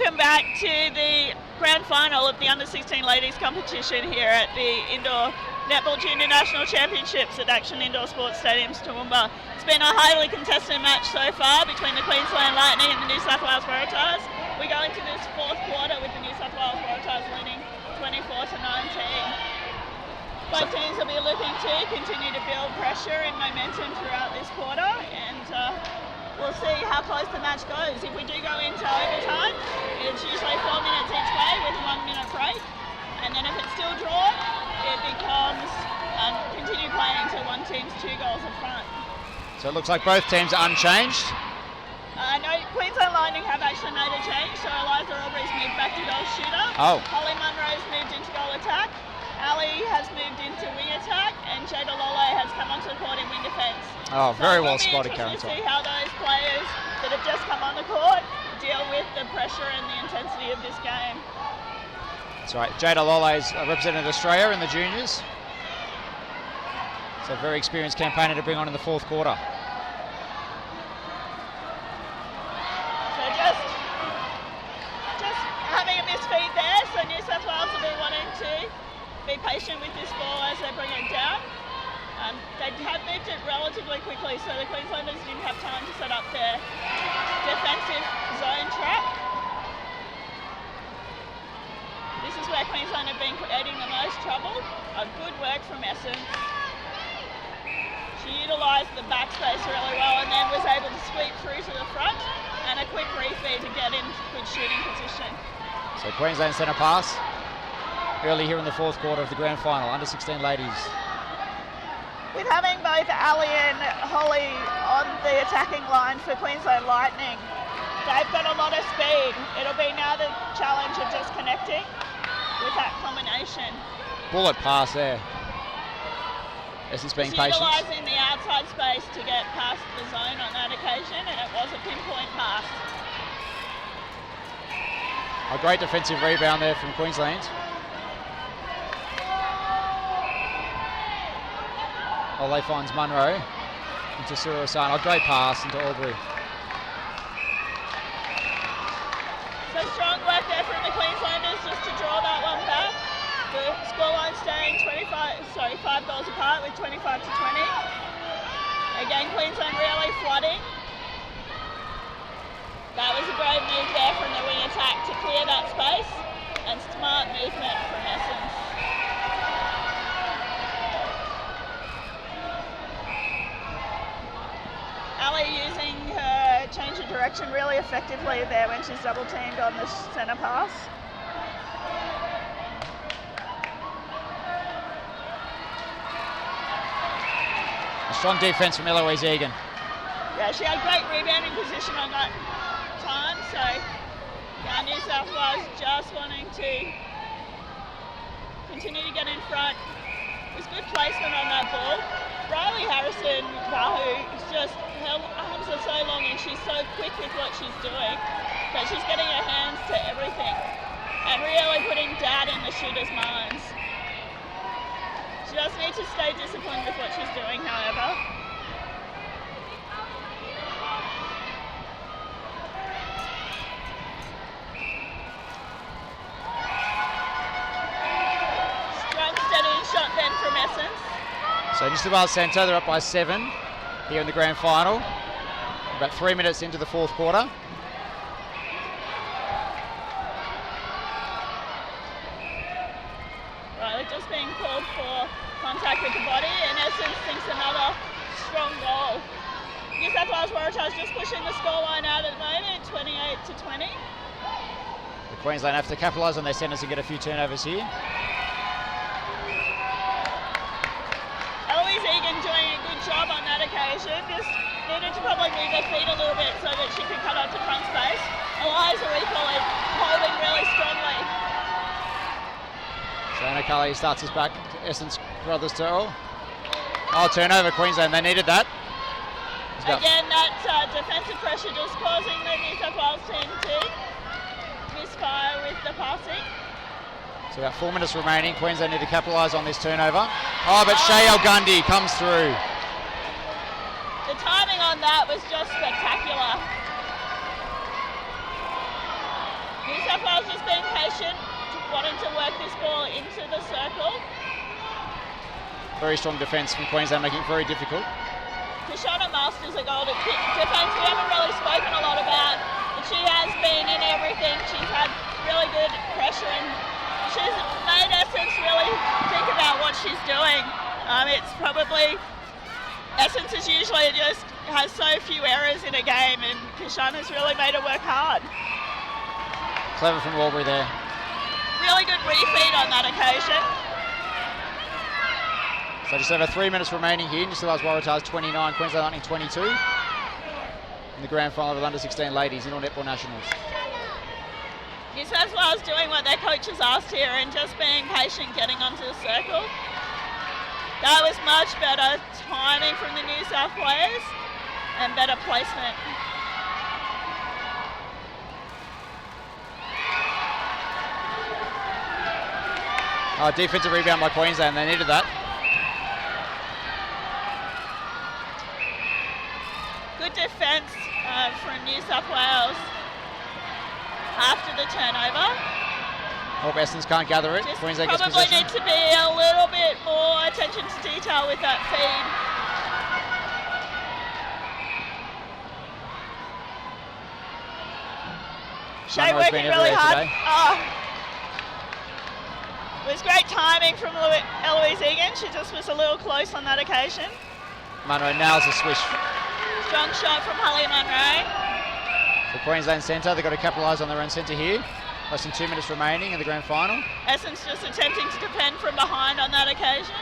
Welcome back to the grand final of the Under-16 ladies competition here at the Indoor Netball Junior National Championships at Action Indoor Sports Stadiums, Toowoomba. It's been a highly contested match so far between the Queensland Lightning and the New South Wales Waratahs. We go into this fourth quarter with the New South Wales Waratahs leading 24-19. Both teams will be looking to continue to build pressure and momentum throughout this quarter, and we'll see how close the match goes. If we do go into overtime, it's usually 4 minutes each way with a 1 minute break. And then if it's still drawn, it becomes continue playing until one team's 2 goals in front. So it looks like both teams are unchanged. No, Queensland Lightning have actually made a change. So Eliza Aubrey's moved back to goal shooter. Oh. Holly Munro's moved into goal attack. Ali has moved into wing attack, and Jada Lole has come onto the court in wing defence. Oh, very well So spotted, we'll be Crt3. interested to see how those players that have just come on the court deal with the pressure and the intensity of this game. That's right. Jada Lole's represented Australia in the juniors. So a very experienced campaigner to bring on in the fourth quarter. So just having a misfeed there, so New South Wales will be wanting to be patient with this ball as they bring it down. They have moved it relatively quickly, so the Queenslanders didn't have time to set up their defensive zone trap. This is where Queensland have been creating the most trouble. A good work from Essence. She utilised the backspace really well and then was able to sweep through to the front, and a quick refeed to get in good shooting position. So Queensland centre pass early here in the fourth quarter of the grand final, Under-16 ladies. With having both Ali and Holly on the attacking line for Queensland Lightning, they've got a lot of speed. It'll be now the challenge of just connecting with that combination. Bullet pass there. Essence being patient. Utilising the outside space to get past the zone on that occasion, and it was a pinpoint pass. A great defensive rebound there from Queensland. Ole finds Munro into Suru-san. A great pass into Aubrey. So strong work there from the Queenslanders just to draw that one back. The scoreline staying 5 goals apart with 25-20. Again, Queensland really flooding. That was a great move there from the wing attack to clear that space, and smart movement from Essence. Ali using her change of direction really effectively there when she's double teamed on the centre pass. A strong defence from Eloise Egan. Yeah, she had great rebounding position on that time, so yeah, New South Wales just wanting to continue to get in front. It was good placement on that ball. Riley Harrison, Wahoo, just arms are so long and she's so quick with what she's doing that she's getting her hands to everything and really putting doubt in the shooters' minds. She does need to stay disciplined with what she's doing, however. Strong, steady shot then from Essence. So New South Wales Centre, they're up by 7 here in the grand final. About 3 minutes into the fourth quarter. Right, just being called for contact with the body, and Essence thinks another strong goal. New South Wales Waratahs just pushing the scoreline out at the moment, 28-20. The Queensland have to capitalise on their centres and get a few turnovers here. Eloise Egan doing a good job on that occasion, just needed to probably move her feet a little bit so that she could cut up to front space. Eliza equally holding really strongly. So Anna Cully starts us back to Essence Brothers Turtle. Oh, turnover Queensland, they needed that. Again, that defensive pressure just causing the New South Wales team to misfire with the passing. So about 4 minutes remaining. Queensland need to capitalise on this turnover. Oh, but Shea Gundy comes through. The timing on that was just spectacular. New South Wales just being patient, wanting to work this ball into the circle. Very strong defence from Queensland, making it very difficult. Kishona masters a goal to defence we haven't really spoken a lot about, but she has been in everything. She's had really good pressure and she's made Essence really think about what she's doing. It's probably, Essence is usually just has so few errors in a game and Kishona's really made her work hard. Clever from Albury there. Really good refeed on that occasion. So just over 3 minutes remaining here. New South Wales Waratahs 29, Queensland Lightning 22. In the grand final of the under-16 ladies indoor netball nationals. New South Wales doing what their coaches asked here and just being patient getting onto the circle. That was much better timing from the New South players and better placement. Oh, defensive rebound by Queensland, they needed that. Good defence from New South Wales after the turnover. Hope Essence can't gather it. Just Queensland gets probably possession. need to be a little bit more attention to detail with that feed. Shay Munro's working been really everywhere hard. today. Oh. It was great timing from Eloise Egan. She just was a little close on that occasion. Munro nails the swish. Strong shot from Holly Munro. The Queensland centre, they've got to capitalise on their own centre here. Less than 2 minutes remaining in the grand final. Essence just attempting to defend from behind on that occasion.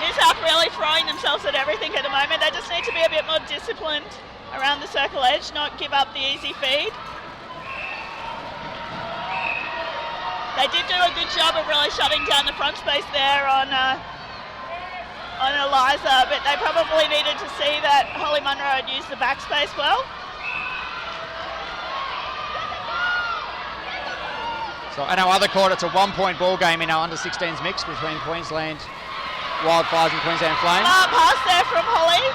New South really throwing themselves at everything at the moment. They just need to be a bit more disciplined around the circle edge, not give up the easy feed. They did do a good job of really shutting down the front space there on Eliza, but they probably needed to see that Holly Munro had used the back space well. So in our other quarter, it's a 1 point ball game in our under-16s mix between Queensland Wildfires and Queensland Flames. Pass there from Holly.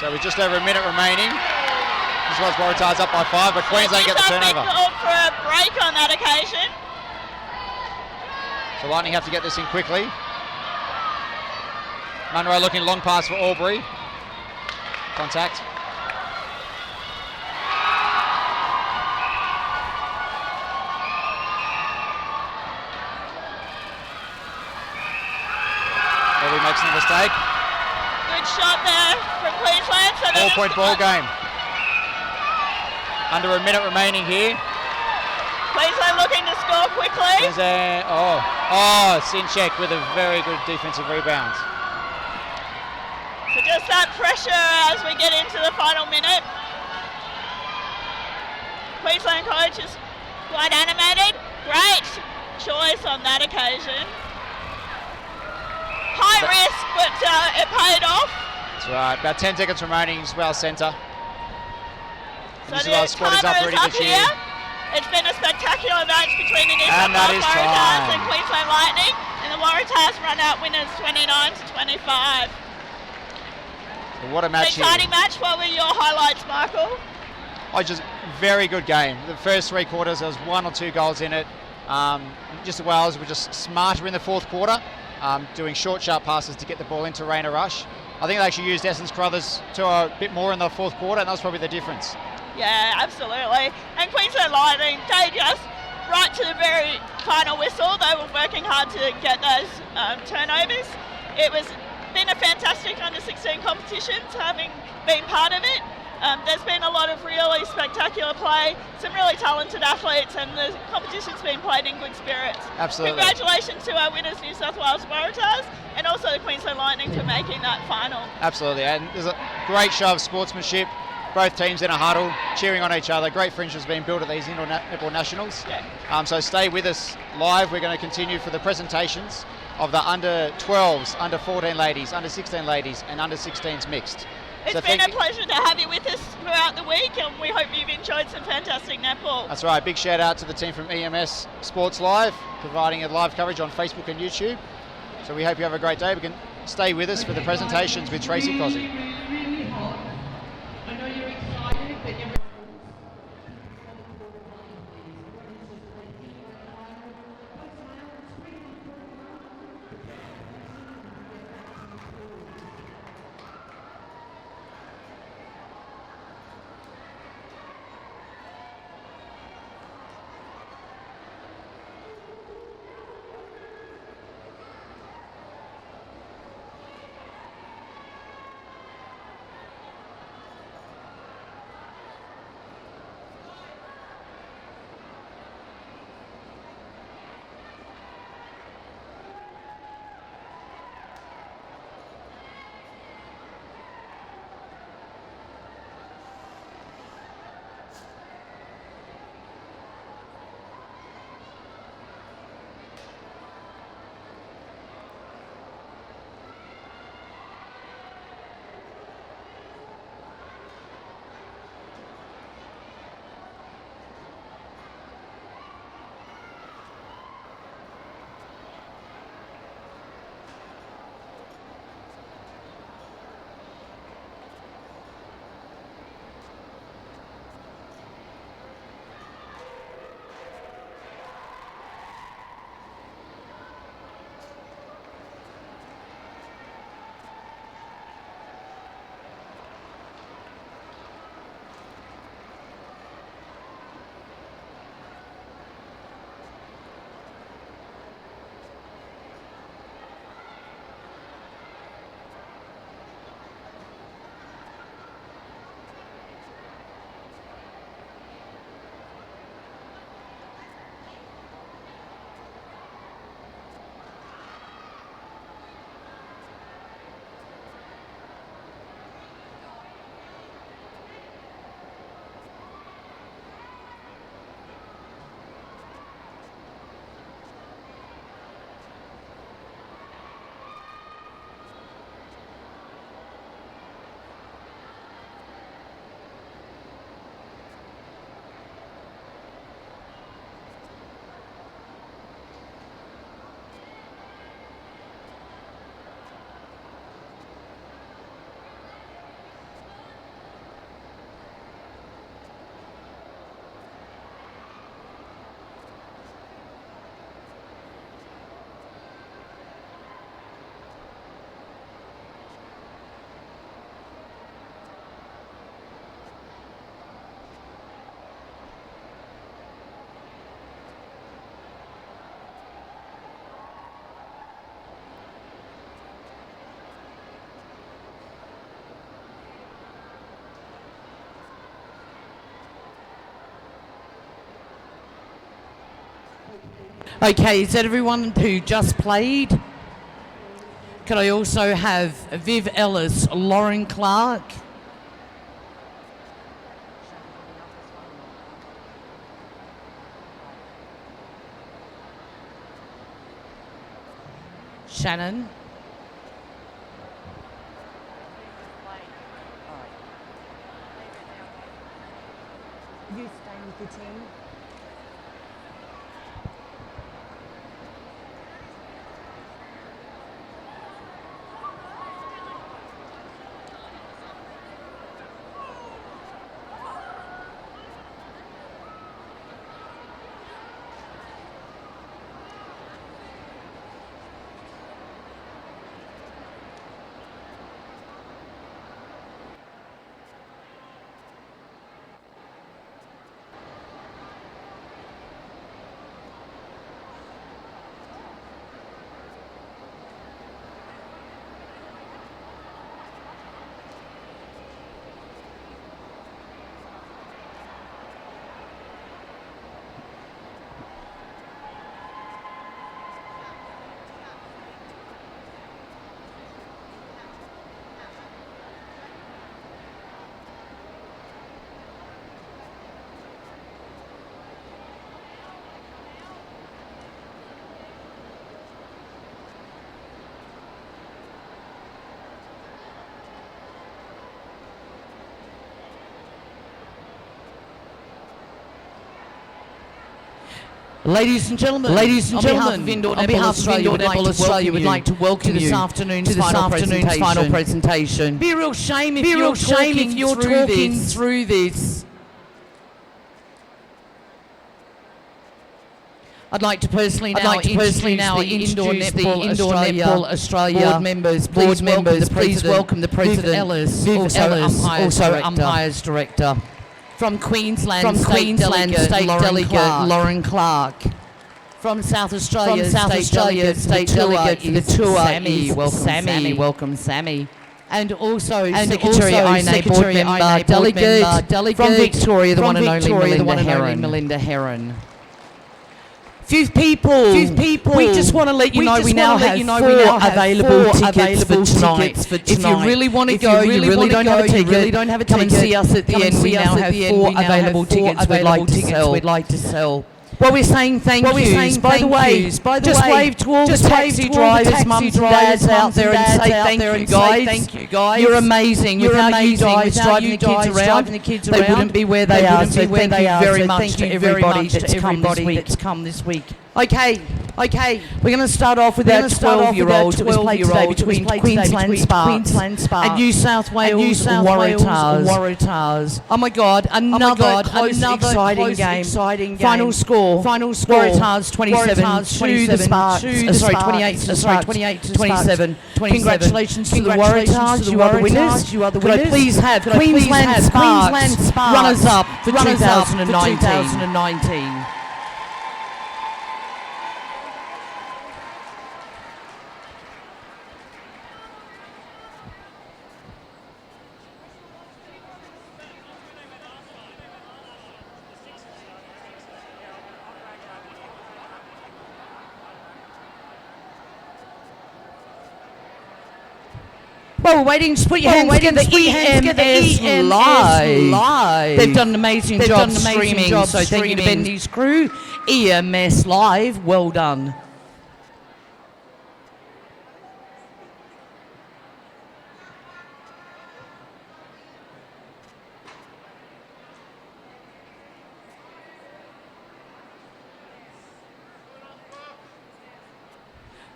So with just over a minute remaining, this was Waratahs up by 5, but Queensland get the turnover. Called for a break on that occasion. So Lightning have to get this in quickly. Munro looking long pass for Albury. Contact. Albury makes a mistake. Good shot there from Queensland. So 4 point ball game. Under a minute remaining here. Queensland looking to score quickly. Sinchek with a very good defensive rebound. So just that pressure as we get into the final minute. Queensland coach is quite animated. Great choice on that occasion. High risk, but it paid off. That's right. About 10 seconds remaining, New South Wales centre. So New South the Wales squad is up timer ready is up this year. here. It's been a spectacular match between the New South And that Wales is Waratahs time. and Queensland Lightning. And the Waratahs run out winners 29-25. What a match here. Exciting match. What were your highlights, Michael? Just very good game. The first 3 quarters, there was 1 or 2 goals in it. New South Wales were just smarter in the fourth quarter, doing short, sharp passes to get the ball into Raina Rush. I think they actually used Essence Crothers to a bit more in the fourth quarter, and that was probably the difference. Yeah, absolutely. And Queensland Lightning, they just, right to the very final whistle, they were working hard to get those turnovers. It was been a fantastic under-16 competitions, having been part of it. There's been a lot of really spectacular play, some really talented athletes, and the competition's been played in good spirits. Absolutely. Congratulations to our winners, New South Wales Waratahs, and also the Queensland Lightning for making that final. Absolutely, and there's a great show of sportsmanship. Both teams in a huddle, cheering on each other. Great friendships being built at these indoor netball nationals. Yeah. So stay with us live. We're going to continue for the presentations of the under 12s, under 14 ladies, under 16 ladies, and under 16s mixed. It's So been thank a pleasure to have you with us throughout the week, and we hope you've enjoyed some fantastic netball. That's right. Big shout out to the team from EMsports.live, providing a live coverage on Facebook and YouTube. So we hope you have a great day. We can stay with us for the presentations with Tracy Cosy. Okay, is that everyone who just played? Could I also have Viv Ellis, Lauren Clark? Shannon? You stay with the team. Ladies and gentlemen, on behalf of Indoor Netball Australia, we'd like to welcome you to this afternoon's final presentation. Be a real shame if you're talking through this. I'd like to personally now introduce the Indoor Netball Australia board members. Please welcome the President, also Umpires Director. From Queensland State Delegate Lauren Clark. From South Australia State Delegate the Tour Sammy. Welcome Sammy. And also Secretary INA board member delegate from Victoria, the one and only Melinda Heron. Few people. We just want to let you know we now have four available tickets for tonight. If you really want to go, you really don't have a ticket, come and see us at the end. We now have four available tickets we'd like to sell. Well, we're saying thank yous. By the way, just wave to all the taxi drivers, mums and dads out there and say thank you guys. You're amazing. Without you guys driving the kids around, they wouldn't be where they are. So thank you very much to everybody that's come this week. Okay. We're going to start off with our 12-year-olds. It was played today between Queensland Sparks and New South Wales Waratahs. Oh my God! Another close, exciting game. Final score: Waratahs 27 to the Sparks. 28 to 27. Congratulations to the Waratahs. You are the winners. Could I please have Queensland Sparks runners-up for 2019. Well, we're waiting to put your hands together. EMS Live. They've done an amazing job streaming, so thank you to Bendy's crew. EMS Live, well done.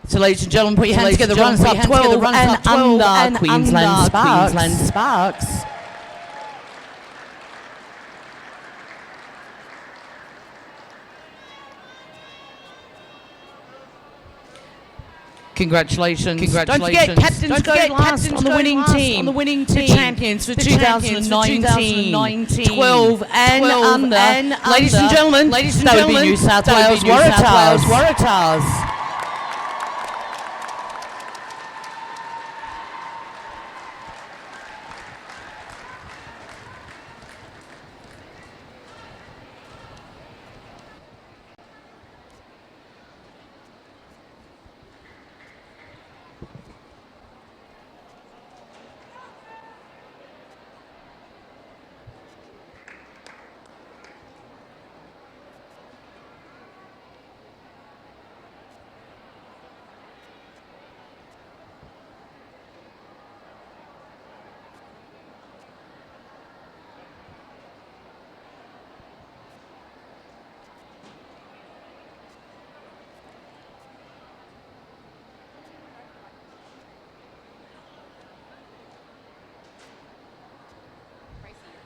So, ladies and gentlemen, put your hands together. Runs up 12 and under Queensland Sparks. Congratulations. Don't forget, captains go last on the winning team. The champions for 2019. 12 and under. Ladies and gentlemen, that would be New South Wales Waratahs.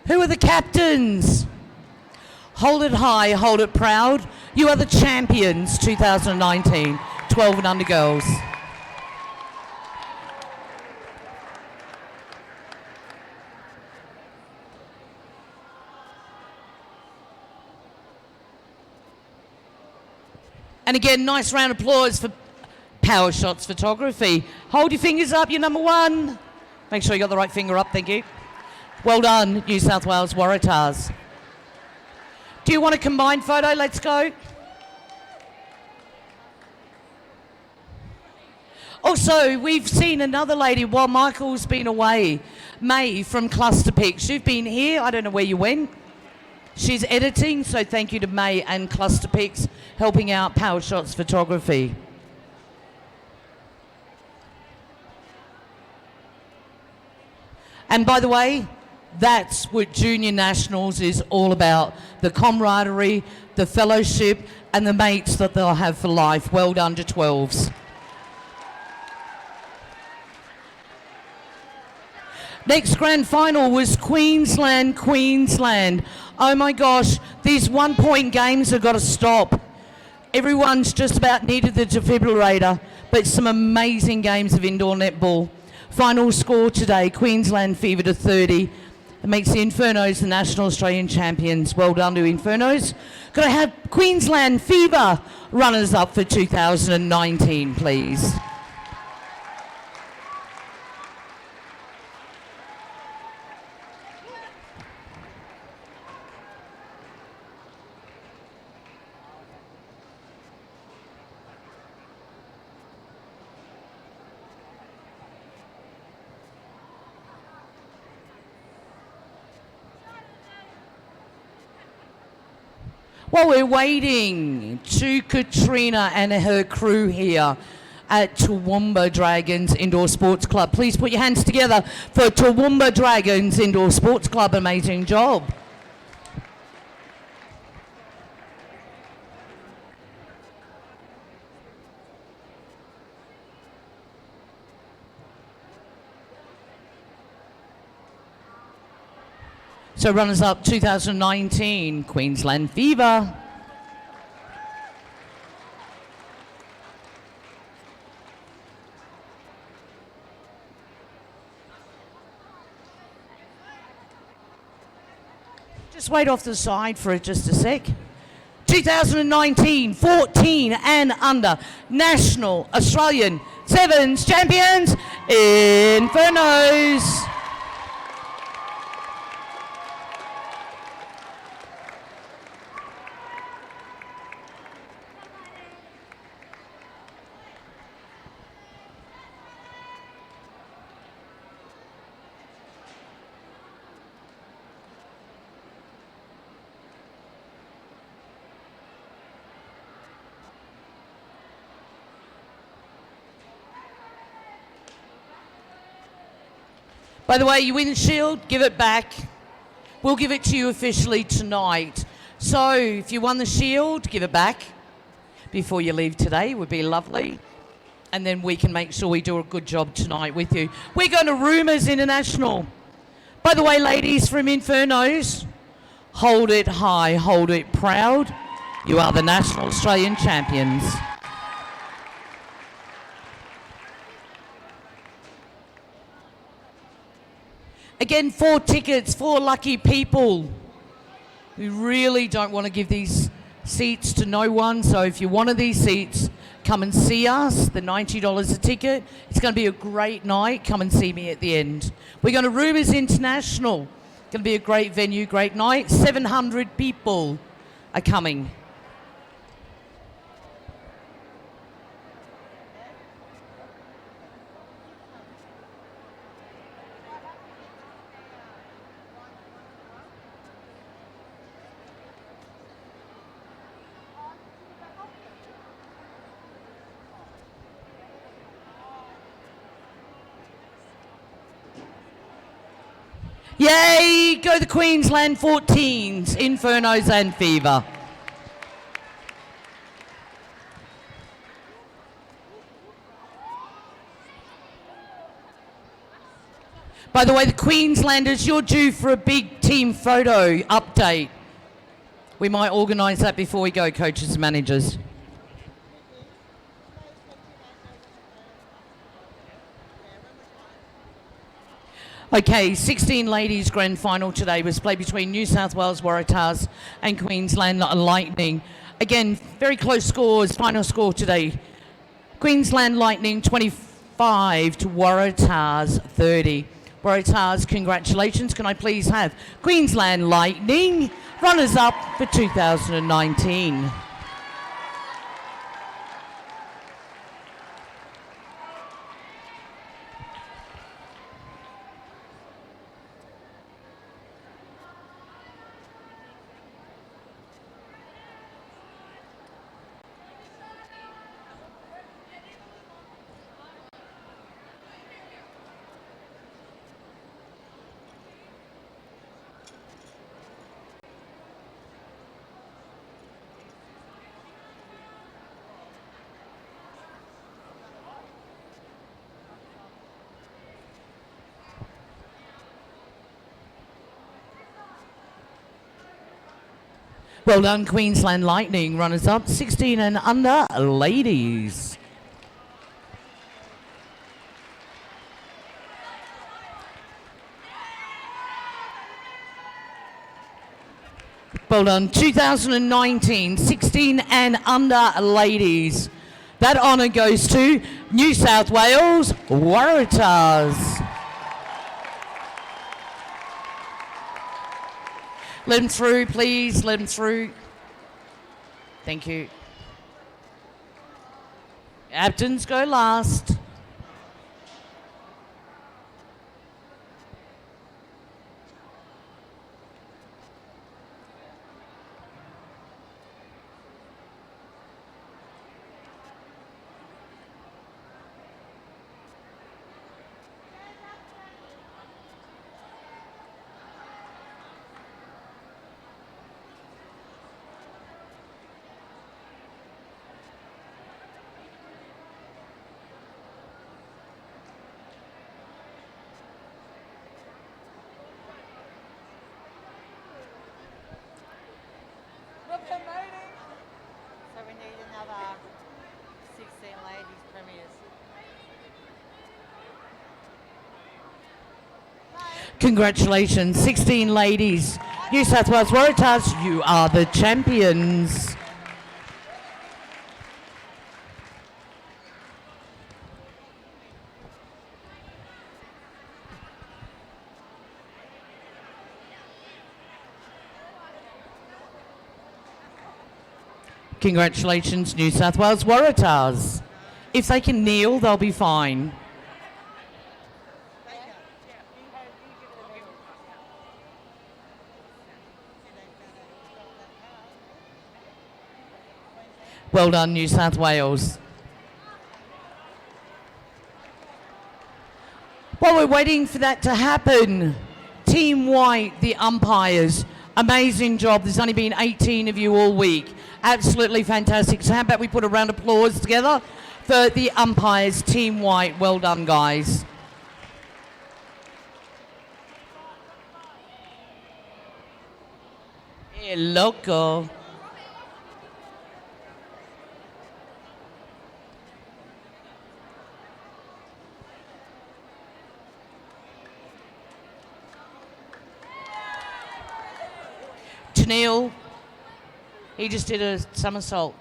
Who are the captains? Hold it high, hold it proud. You are the champions 2019, 12 and under girls. And again, nice round of applause for Power Shots Photography. Hold your fingers up, you're number one. Make sure you got the right finger up, thank you. Well done, New South Wales Waratahs. Do you want a combined photo? Let's go. Also, we've seen another lady while Michael's been away, May from Cluster Pics. You've been here, I don't know where you went. She's editing, so thank you to May and Cluster Pics helping out Power Shots Photography. And by the way, That's what Junior Nationals is all about. The camaraderie, the fellowship, and the mates that they'll have for life. Well done to 12s. Next grand final was Queensland. Oh my gosh, these 1 point games have got to stop. Everyone's just about needed the defibrillator, but some amazing games of indoor netball. Final score today, Queensland Fever to 30. It makes the Infernos the National Australian champions. Well done to Infernos. Could I have Queensland Fever runners up for 2019, please? While we're waiting to Katrina and her crew here at Toowoomba Dragons Indoor Sports Club, please put your hands together for Toowoomba Dragons Indoor Sports Club. Amazing job. So runners-up 2019, Queensland Fever. Just wait off the side for just a sec. 2019, 14 and under, National Australian Sevens champions, Infernos. By the way, you win the shield, give it back. We'll give it to you officially tonight. So if you won the shield, give it back before you leave today. Would be lovely. And then we can make sure we do a good job tonight with you. We're going to Rumours International. By the way, ladies from Infernos, hold it high, hold it proud. You are the National Australian champions. Again, 4 tickets, 4 lucky people. We really don't want to give these seats to no one, so if you're one of these seats, come and see us. They're $90 a ticket. It's going to be a great night. Come and see me at the end. We're going to Rumours International. Going to be a great venue, great night. 700 people are coming. Yay, go the Queensland 14s, Infernos and Fever. By the way, the Queenslanders, you're due for a big team photo update. We might organise that before we go, coaches and managers. Okay, 16 ladies grand final today was played between New South Wales Waratahs and Queensland Lightning. Again, very close scores, final score today. Queensland Lightning 25 to Waratahs 30. Waratahs, congratulations. Can I please have Queensland Lightning runners up for 2019. Well done, Queensland Lightning. Runners up, 16 and under ladies. Well done, 2019, 16 and under ladies. That honour goes to New South Wales Waratahs. Let them through, please, let them through. Thank you. Captains go last. So we need another 16 ladies premiers. Congratulations, 16 ladies. New South Wales Waratahs, you are the champions. Congratulations, New South Wales Waratahs. If they can kneel, they'll be fine. Well done, New South Wales. While we're waiting for that to happen, Team White, the umpires, amazing job. There's only been 18 of you all week. Absolutely fantastic. So how about we put a round of applause together for the umpires, Team White. Well done, guys. Hey, loco. Janelle, he just did a somersault.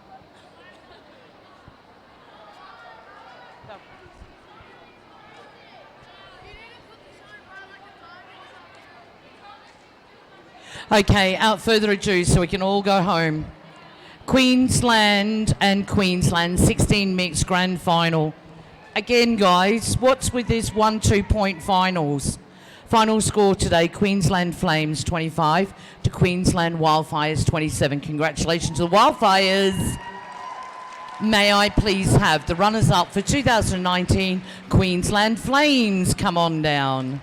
Okay, out further ado so we can all go home. Queensland and Queensland 16 mixed grand final. Again, guys, what's with this 1-2 point finals? Final score today, Queensland Flames 25 to Queensland Wildfires 27. Congratulations to the Wildfires. May I please have the runners-up for 2019 Queensland Flames come on down.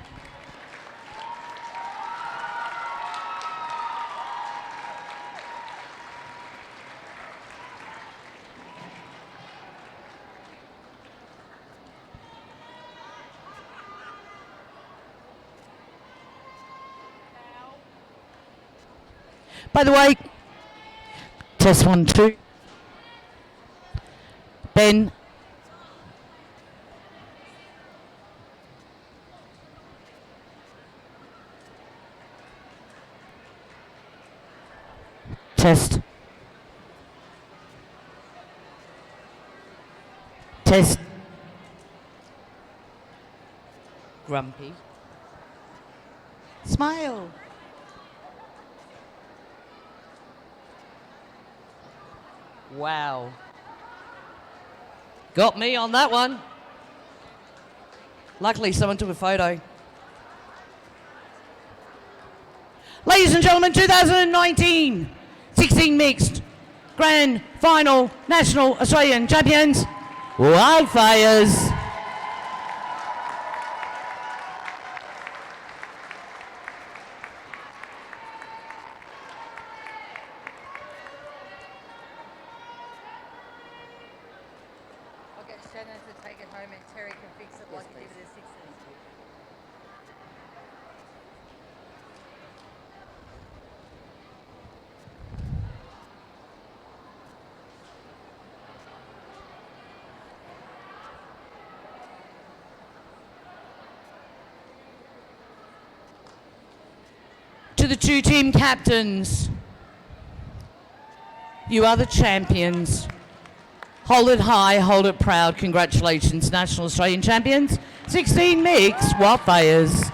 By the way, test 1, 2. Ben. Test. Test. Grumpy. Smile. Wow. Got me on that one. Luckily, someone took a photo. Ladies and gentlemen, 2019 16 mixed grand final national Australian champions, Wildfires. Shannon to take it home and Terry can fix it like he did it at 16. To the two team captains, you are the champions. Hold it high, hold it proud. Congratulations, National Australian Champions. 16 mixed Wildfires.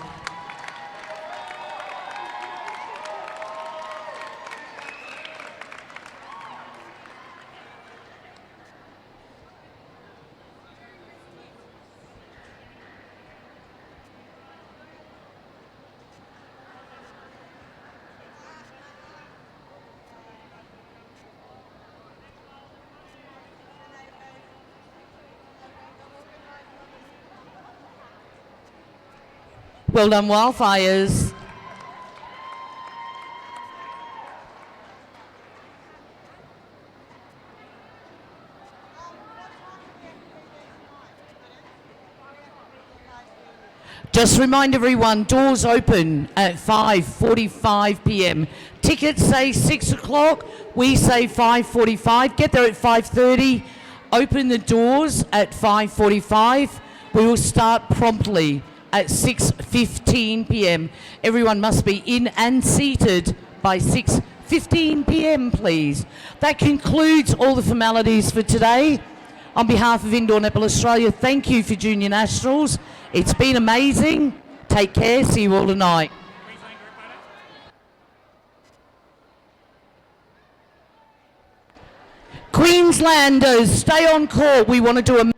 Well done, Wildfires. Just remind everyone, doors open at 5:45 p.m. Tickets say 6 o'clock, we say 5:45. Get there at 5:30. Open the doors at 5:45. We will start promptly at 6:15 p.m. Everyone must be in and seated by 6:15 p.m. please. That concludes all the formalities for today. On behalf of Indoor Netball Australia, thank you for Junior Nationals. It's been amazing. Take care. See you all tonight. Queenslanders, stay on court. We want to do a